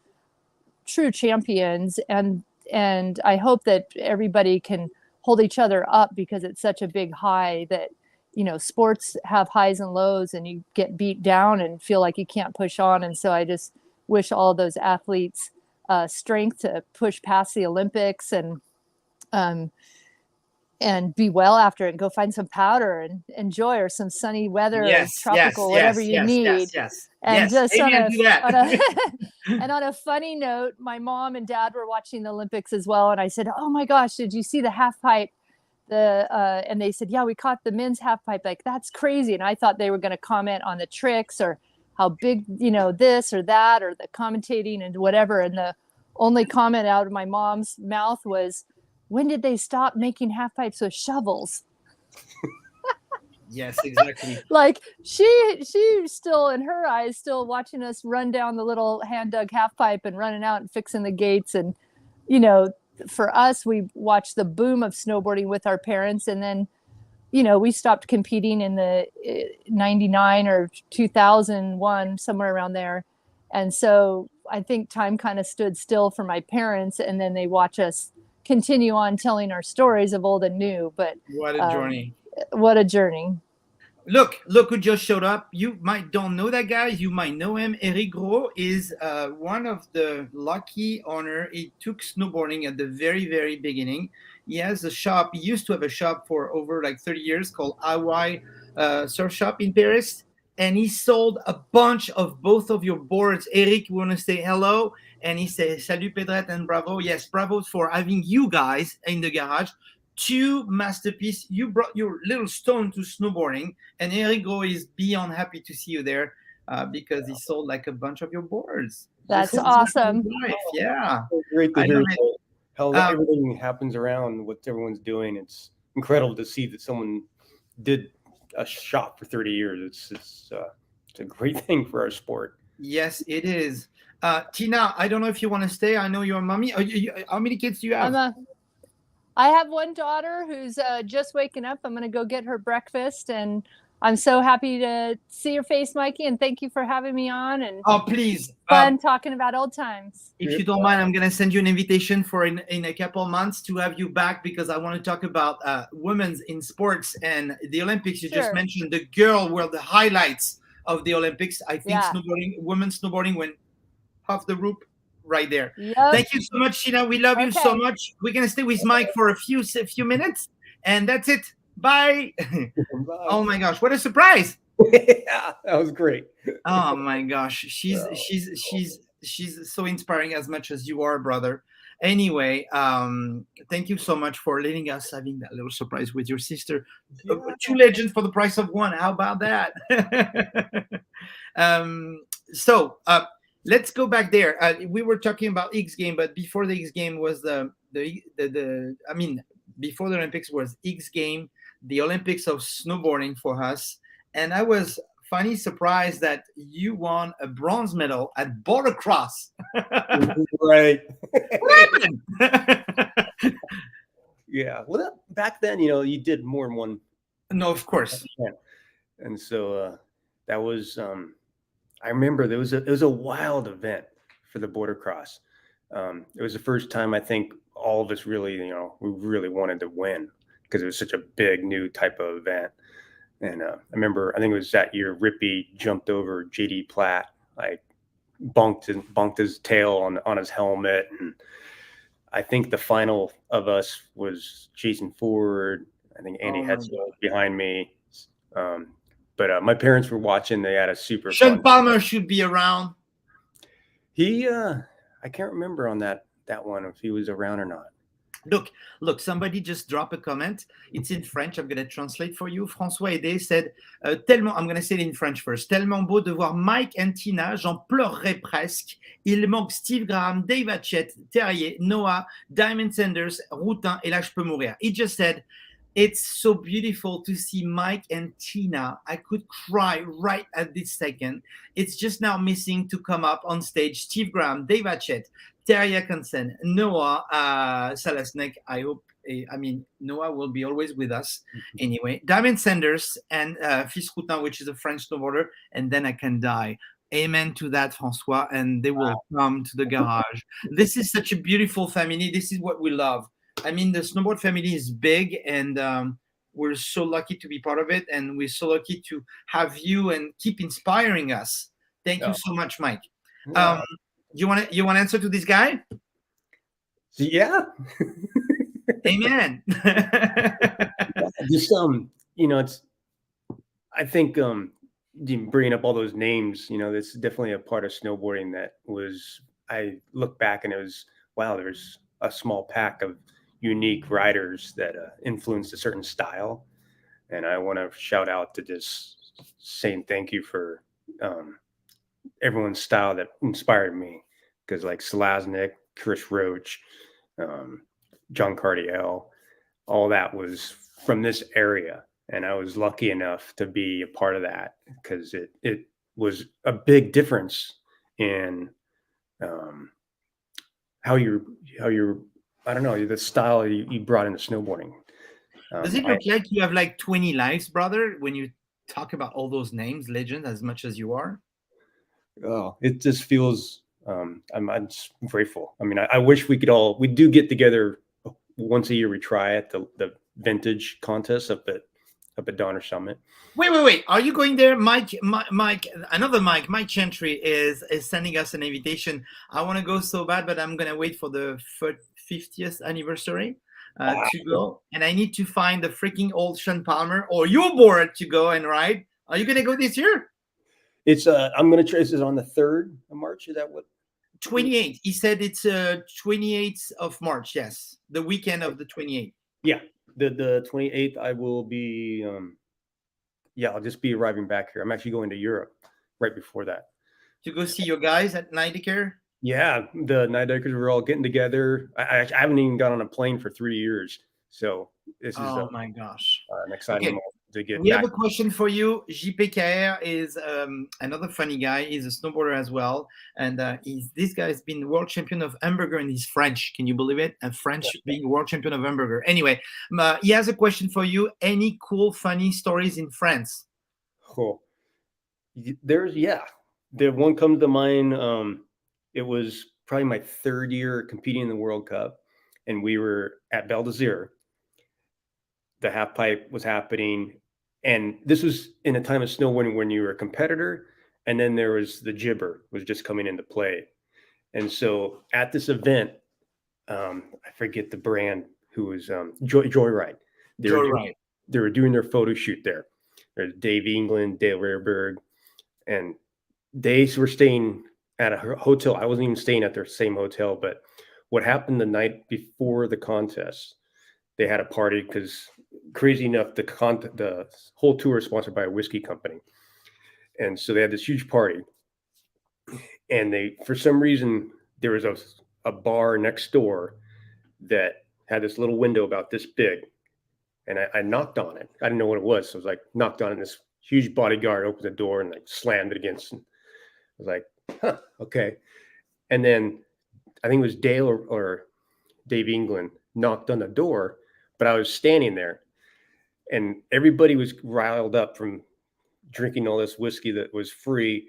true champions. And I hope that everybody can hold each other up, because it's such a big high that, sports have highs and lows, and you get beat down and feel like you can't push on. And so I just wish all those athletes strength to push past the Olympics and be well after it, and go find some powder and enjoy, or some sunny weather, or tropical, whatever you need. And just on a funny note, my mom and dad were watching the Olympics as well. And I said, "Oh my gosh, did you see the half pipe?" And they said, "Yeah, we caught the men's half pipe." Like, that's crazy. And I thought they were going to comment on the tricks, or how big, this or that, or the commentating and whatever. And the only comment out of my mom's mouth was, "When did they stop making half pipes with shovels?" Yes, exactly. Like, she still, in her eyes, still watching us run down the little hand dug half pipe and running out and fixing the gates. And, for us, we watched the boom of snowboarding with our parents. And then, we stopped competing in the 99 or 2001, somewhere around there. And so I think time kind of stood still for my parents, and then they watch us continue on telling our stories of old and new. But what a journey. What a journey. Look who just showed up. You might don't know that guy. You might know him. Eric Gros is one of the lucky owner. He took snowboarding at the very, very beginning. He has a shop. He used to have a shop for over like 30 years called Hawaii Surf Shop in Paris. And he sold a bunch of both of your boards. Eric, we want to say hello. And he says, "Salut Pedrette and bravo." Yes, bravo for having you guys in the garage. Two masterpieces. You brought your little stone to snowboarding, and Eric Gros is beyond happy to see you there because he sold like a bunch of your boards. That's awesome. Yeah. Great to hear how everything happens around what everyone's doing. It's incredible to see that someone did a shop for 30 years. It's a great thing for our sport. Yes, it is. Tina, I don't know if you want to stay. I know you're a mommy. How many kids do you have? I have one daughter who's just waking up. I'm going to go get her breakfast, and I'm so happy to see your face, Mikey, and thank you for having me on. And please, fun talking about old times. If you don't mind, I'm going to send you an invitation for in a couple months to have you back, because I want to talk about women's in sports and the Olympics. You just mentioned the girl were the highlights of the Olympics. I think women's snowboarding went off the roof right there. Yep. Thank you so much, Tina. We love you so much. We're going to stay with Mike for a few minutes, and that's it. Bye. Bye. Oh my gosh, what a surprise. Yeah, that was great. Oh my gosh, she's so inspiring, as much as you are, brother. Anyway, thank you so much for letting us having that little surprise with your sister. Two legends for the price of one. How about that? Let's go back there. We were talking about X Game, but before the X Game was before the Olympics was X Game, the Olympics of snowboarding for us. And I was funny surprised that you won a bronze medal at border cross. Right. What happened? Yeah. Well, back then, you did more than one. No, of course. And so that was, I remember it was a wild event for the border cross. It was the first time I think all of us really, we really wanted to win, because it was such a big new type of event. And I remember, I think it was that year, Rippy jumped over JD Platt, like bunked his tail on his helmet. And I think the final of us was Jason Ford. I think Andy Hetzel behind me. But my parents were watching. They had a super Sean Palmer should be around. He, I can't remember on that one if he was around or not. Look, somebody just drop a comment. It's in French. I'm going to translate for you. François Aidé said, tellement, I'm going to say it in French first. Tellement beau de voir Mike and Tina, j'en pleurerais presque. Il manque Steve Graham, Dave Hatchett, Terrier, Noah, Diamond Sanders, Routin, et là je peux mourir. He just said, it's so beautiful to see Mike and Tina. I could cry right at this second. It's just now missing to come up on stage. Steve Graham, Dave Hatchett, Terry Atkinson, Noah Salasnek. I hope, I mean, Noah will be always with us anyway. Diamond Sanders and Fils Routin, which is a French snowboarder, and then I can die. Amen to that, Francois, and they will come to the garage. This is such a beautiful family. This is what we love. I mean, the snowboard family is big, and we're so lucky to be part of it, and we're so lucky to have you and keep inspiring us. Thank you so much, Mike. You want to answer to this guy? Yeah. Amen. Just you know, it's. I think bringing up all those names, you know, this is definitely a part of snowboarding that was. I look back and it was wow. There's a small pack of unique riders that influenced a certain style, and I want to shout out to just saying thank you for everyone's style that inspired me, because like Selaznick, Chris Roach, John Cardiel, all that was from this area, and I was lucky enough to be a part of that because it was a big difference in how you're I don't know, the style you brought into snowboarding. Does it look like you have like 20 lives, brother, when you talk about all those names, legends, as much as you are? Oh, it just feels I'm just grateful. I mean, I wish we do get together once a year. We try at the vintage contest up at Donner Summit. Wait. Are you going there? Mike, another Mike Chantry is sending us an invitation. I want to go so bad, but I'm going to wait for the 50th anniversary to go. And I need to find the freaking old Sean Palmer or your board to go and ride. Are you going to go this year? It's I'm going to try. This is on the 3rd of March. Is that what? 28th. He said it's 28th of March. Yes. The weekend of the 28th. Yeah. The 28th, I will be, I'll just be arriving back here. I'm actually going to Europe right before that. To go see your guys at Nidecker? Yeah, the Nideckers were all getting together. I haven't even got on a plane for 3 years. So this is my gosh. An exciting moment to get We back. have a question for you. JP KR is another funny guy. He's a snowboarder as well. And this guy has been world champion of hamburger, and he's French. Can you believe it? A French being world champion of hamburger. Anyway, he has a question for you. Any cool, funny stories in France? Cool. The one comes to mind. It was probably my 3rd year competing in the World Cup, and we were at Val d'Isère. The half pipe was happening, and this was in a time of snowboarding when you were a competitor, and then there was the jibber was just coming into play. And so at this event, I forget the brand, who was Joyride. They were doing their photo shoot there. There's Dave England, Dale Rearberg, and they were staying at a hotel. I wasn't even staying at their same hotel, but what happened the night before the contest, they had a party because, crazy enough, the whole tour is sponsored by a whiskey company. And so they had this huge party. And for some reason, there was a bar next door that had this little window about this big. And I knocked on it. I didn't know what it was. So I was like, knocked on it, and this huge bodyguard opened the door and like slammed it against. And I was like, huh, okay. And then I think it was Dale or Dave England knocked on the door, but I was standing there, and everybody was riled up from drinking all this whiskey that was free.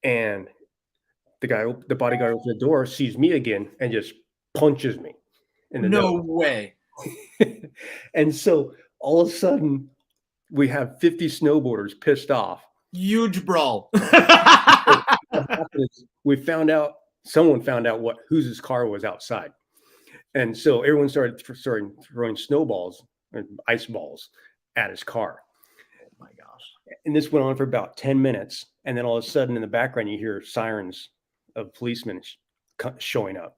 And the bodyguard opens the door, sees me again, and just punches me in the nose. No way. And so all of a sudden, we have 50 snowboarders pissed off. Huge brawl. Someone found out whose car was outside. And so everyone started throwing snowballs and ice balls at his car. Oh my gosh. And this went on for about 10 minutes. And then all of a sudden in the background, you hear sirens of policemen showing up.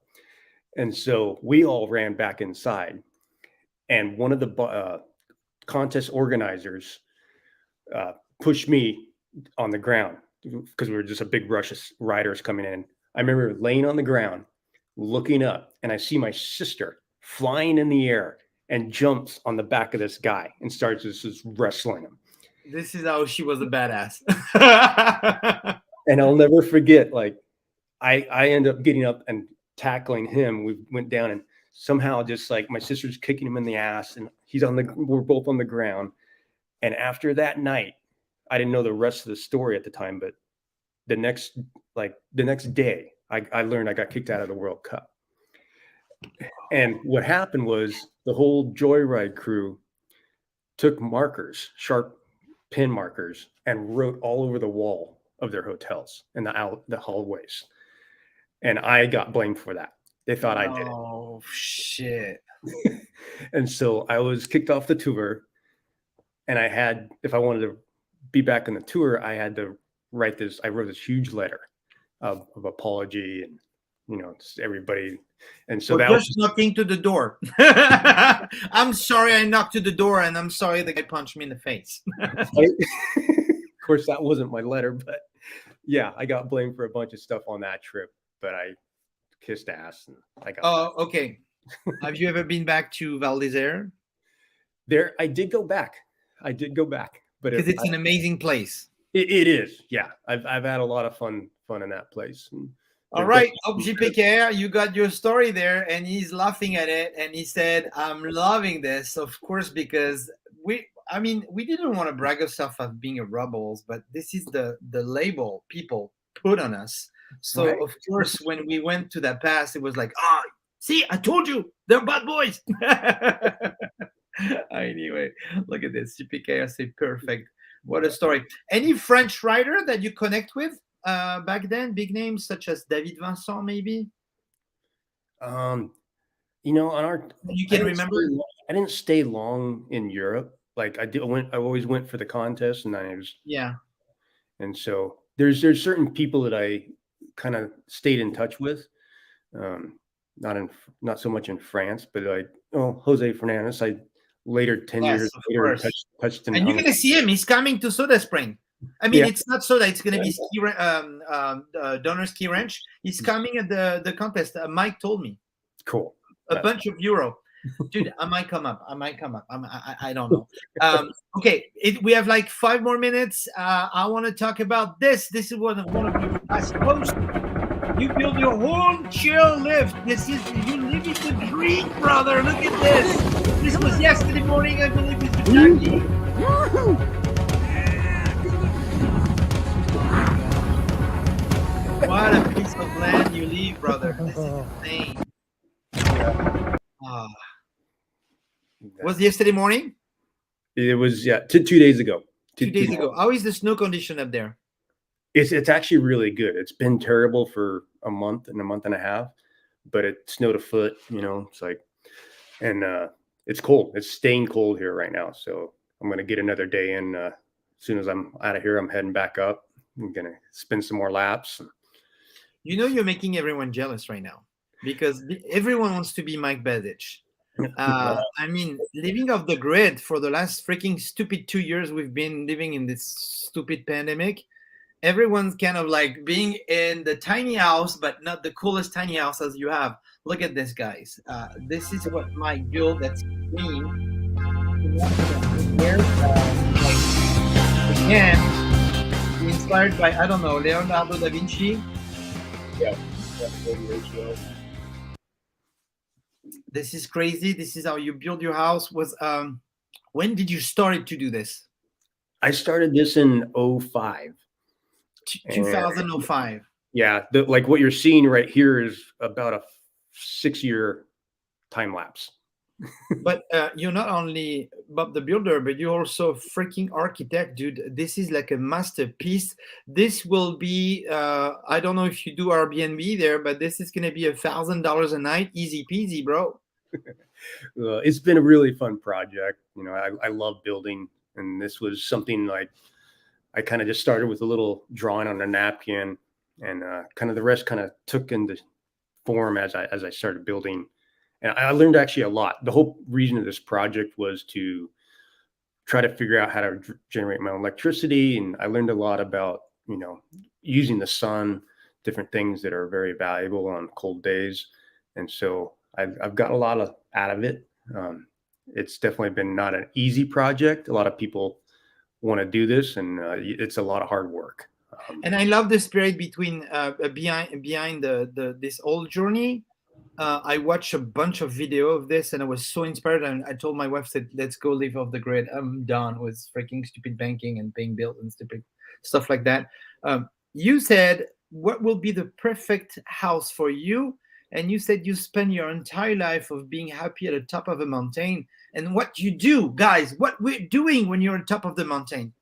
And so we all ran back inside, and one of the contest organizers pushed me on the ground because we were just a big rush of riders coming in. I remember laying on the ground, looking up, and I see my sister flying in the air and jumps on the back of this guy and starts just wrestling him. This is how she was a badass. And I'll never forget, like, I end up getting up and tackling him. We went down, and somehow just like my sister's kicking him in the ass, and we're both on the ground. And after that night, I didn't know the rest of the story at the time, but the next day, I learned I got kicked out of the World Cup. And what happened was the whole Joyride crew took markers, sharp pin markers, and wrote all over the wall of their hotels and the hallways. And I got blamed for that. They thought I did it. Oh, shit. And so I was kicked off the tour. And if I wanted to be back on the tour, I had to write this. I wrote this huge letter of apology and, just everybody. And so that just knocking to the door. I'm sorry I knocked to the door, and I'm sorry the guy punched me in the face. Of course, that wasn't my letter, but yeah, I got blamed for a bunch of stuff on that trip, but I kissed ass and I got. Oh, okay. Have you ever been back to Val d'Isère? I did go back, but because it's an amazing place. It is, yeah. I've had a lot of fun in that place. All right, JPK, you got your story there, and he's laughing at it, and he said, "I'm loving this." Of course, because we didn't want to brag ourselves of being a rebels, but this is the label people put on us. So right. Of course, when we went to that pass, it was like, see, I told you, they're bad boys. Anyway, look at this. JPK, I say perfect. What a story. Any French writer that you connect with back then? Big names such as David Vincent, maybe? On our... You can remember? I didn't stay long in Europe. Like I always went for the contest, and I was... Yeah. And so there's certain people that I kind of stayed in touch with. Not so much in France, but Jose Fernandez, 10 years later touched him. And you're gonna see him. He's coming to Soda Spring. I mean, It's not Soda. It's gonna be Donner Ski Ranch. He's coming at the contest. Mike told me. Cool. A bunch of euro, dude. I might come up. I don't know. Okay, we have like 5 more minutes. I want to talk about this. This is one of your last posts. You build your own chill lift. You living the dream, brother. Look at this. This was yesterday morning, I believe, Mr. Jackie. What a piece of land you leave, brother. This is insane. Was it yesterday morning? It was, 2 days ago. 2 days ago. How is the snow condition up there? It's actually really good. It's been terrible for a month and a half, but it snowed a foot, it's like, and it's cold. It's staying cold here right now. So I'm going to get another day in. As soon as I'm out of here, I'm heading back up. I'm going to spin some more laps. You're making everyone jealous right now because everyone wants to be Mike Basich. Living off the grid for the last freaking stupid 2 years we've been living in this stupid pandemic. Everyone's kind of like being in the tiny house, but not the coolest tiny house as you have. Look at this, guys. This is what Mike built. That's green. Again, inspired by, I don't know, Leonardo da Vinci. Yeah. This is crazy. This is how you build your house. When did you start to do this? I started this in 2005. 2005. Yeah, like what you're seeing right here is about a 6-year time lapse. But you're not only Bob the Builder, but you're also a freaking architect, dude. This is like a masterpiece. This will be, I don't know if you do Airbnb there, but this is going to be $1,000 a night. Easy peasy, bro. It's been a really fun project. I love building. And this was something like, I kind of just started with a little drawing on a napkin, and kind of the rest kind of took into form as I started building. And I learned actually a lot. The whole reason of this project was to try to figure out how to generate my own electricity. And I learned a lot about, using the sun, different things that are very valuable on cold days. And so I've got a lot out of it. It's definitely been not an easy project. A lot of people want to do this, and it's a lot of hard work. And I love the spirit between behind this old journey. I watched a bunch of video of this, and I was so inspired. And I told my wife, "said Let's go live off the grid. I'm done with freaking stupid banking and paying bills and stupid stuff like that." You said, "What will be the perfect house for you?" And you said you spend your entire life of being happy at the top of a mountain. And what you do, guys, what we're doing when you're on top of the mountain,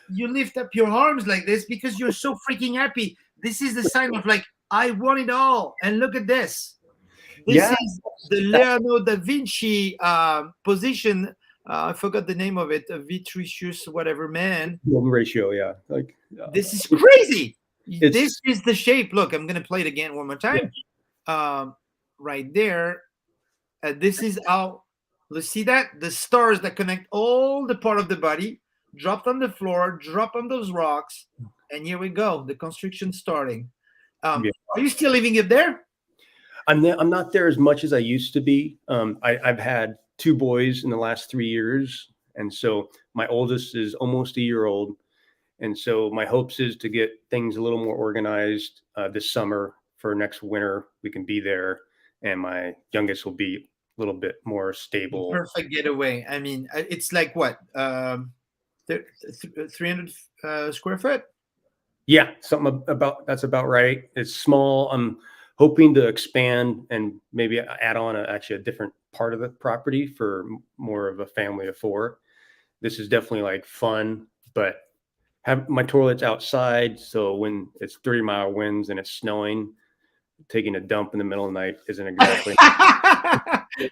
you lift up your arms like this because you're so freaking happy. This is the sign of like, I want it all. And look at this. This is the Leonardo da Vinci position. I forgot the name of it. Vitruvius, whatever, man. Golden ratio, yeah. This is crazy. This is the shape. Look, I'm going to play it again one more time. Yeah. Right there. This is how, let's see that? The stars that connect all the part of the body dropped on the floor, drop on those rocks, and here we go. The construction starting. Are you still living up there? I'm not there as much as I used to be. I've had 2 boys in the last 3 years. And so my oldest is almost a year old. And so my hopes is to get things a little more organized this summer for next winter. We can be there. And my youngest will be a little bit more stable. Perfect getaway. I mean, it's like what? 300 square foot? Yeah, that's about right. It's small. I'm hoping to expand and maybe add on actually a different part of the property for more of a family of 4. This is definitely like fun, but have my toilets outside. So when it's 30-mile winds and it's snowing, taking a dump in the middle of the night isn't exactly.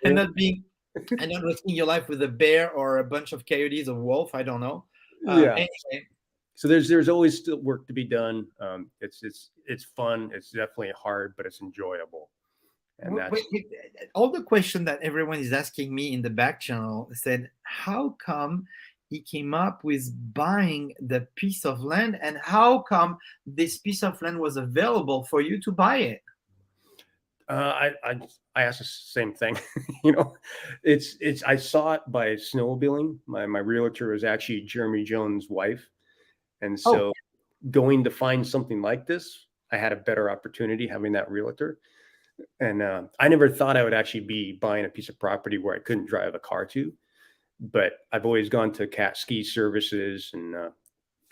and not risking your life with a bear or a bunch of coyotes or wolf. I don't know. Anyway. So there's always still work to be done. It's fun. It's definitely hard, but it's enjoyable. And that's all the question that everyone is asking me in the back channel said, how come he came up with buying the piece of land, and how come this piece of land was available for you to buy it? I asked the same thing. I saw it by snowmobiling. My realtor was actually Jeremy Jones' wife. And so going to find something like this, I had a better opportunity having that realtor. And I never thought I would actually be buying a piece of property where I couldn't drive a car to. But I've always gone to cat ski services and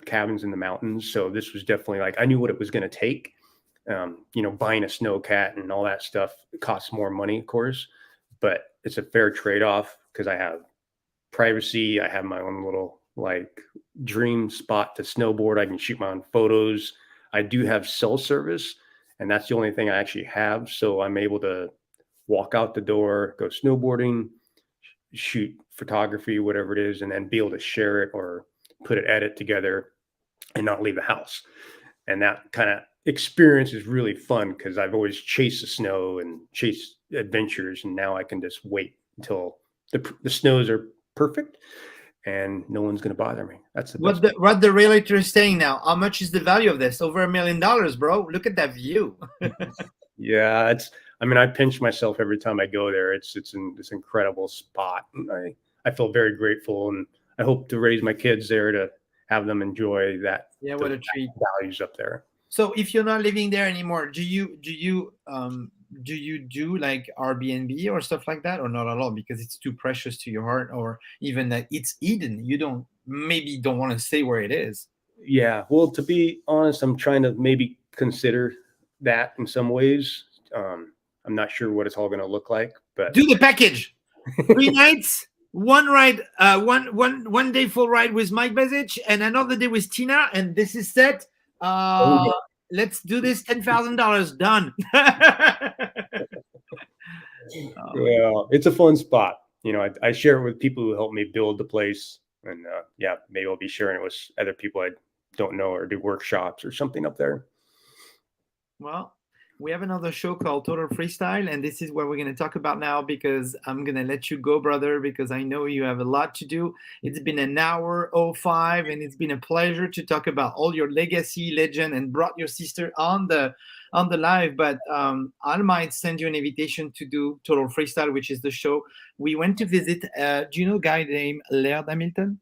cabins in the mountains. So this was definitely like, I knew what it was going to take. Buying a snowcat and all that stuff, it costs more money, of course, but it's a fair trade-off because I have privacy. I have my own little like dream spot to snowboard. I can shoot my own photos. I do have cell service, and that's the only thing I actually have. So I'm able to walk out the door, go snowboarding, shoot photography, whatever it is, and then be able to share it or put an edit together and not leave the house. And that kind of experience is really fun because I've always chased the snow and chased adventures, and now I can just wait until the snows are perfect and no one's going to bother me. That's the best. What the realtor is saying now. How much is the value of this? Over $1 million, bro. Look at that view. Yeah, I pinch myself every time I go there. It's in this incredible spot. I feel very grateful, and I hope to raise my kids there to have them enjoy that. Yeah, what a treat. Values up there. So if you're not living there anymore, do you do like Airbnb or stuff like that, or not at all because it's too precious to your heart, or even that it's Eden? You don't want to say where it is. Yeah, well, to be honest, I'm trying to maybe consider that in some ways. I'm not sure what it's all going to look like, but do the package. 3 nights, 1 ride, one day full ride with Mike Basich, and another day with Tina, and this is set. Let's do this. $10,000 done. Yeah, it's a fun spot. I share it with people who help me build the place, and maybe I'll be sharing it with other people I don't know or do workshops or something up there. Well, we have another show called Total Freestyle, and this is what we're going to talk about now, because I'm going to let you go, brother, because I know you have a lot to do. It's been an hour 05, and it's been a pleasure to talk about all your legacy, legend, and brought your sister on the live. But I might send you an invitation to do Total Freestyle, which is the show. We went to visit, do you know a guy named Laird Hamilton?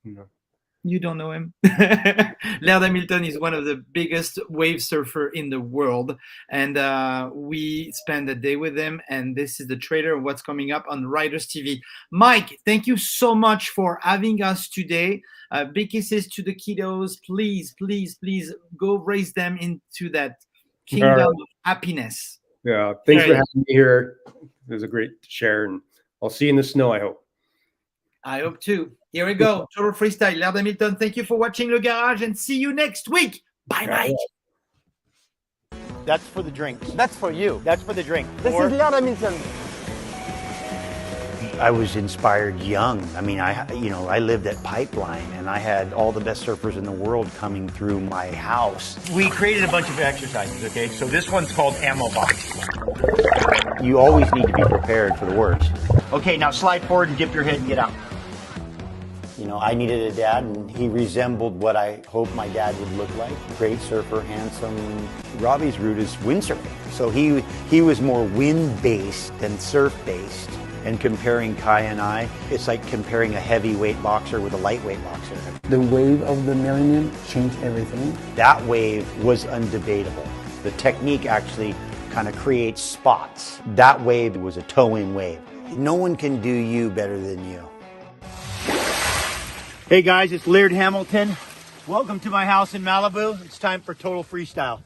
No. You don't know him? Laird Hamilton is one of the biggest wave surfer in the world. And we spent a day with him. And this is the trailer of what's coming up on Riders TV. Mike, thank you so much for having us today. Big kisses to the kiddos. Please, please, please go raise them into that kingdom of happiness. Yeah. Thanks for having me here. It was a great share. And I'll see you in the snow, I hope. I hope too. Here we go. Total Freestyle. Laird Hamilton, thank you for watching Le Garage, and see you next week. Bye, Mike. That's for the drinks. That's for you. That's for the drink. This is Laird Hamilton. I was inspired young. I mean, I lived at Pipeline, and I had all the best surfers in the world coming through my house. We created a bunch of exercises, okay? So this one's called Ammo Box. You always need to be prepared for the worst. Okay, now slide forward and dip your head and get out. You know, I needed a dad, and he resembled what I hoped my dad would look like. Great surfer, handsome. Robbie's route is windsurfing. So he was more wind-based than surf-based. And comparing Kai and I, it's like comparing a heavyweight boxer with a lightweight boxer. The wave of the millennium changed everything. That wave was undebatable. The technique actually kind of creates spots. That wave was a toe-in wave. No one can do you better than you. Hey guys, it's Laird Hamilton. Welcome to my house in Malibu. It's time for Total Freestyle.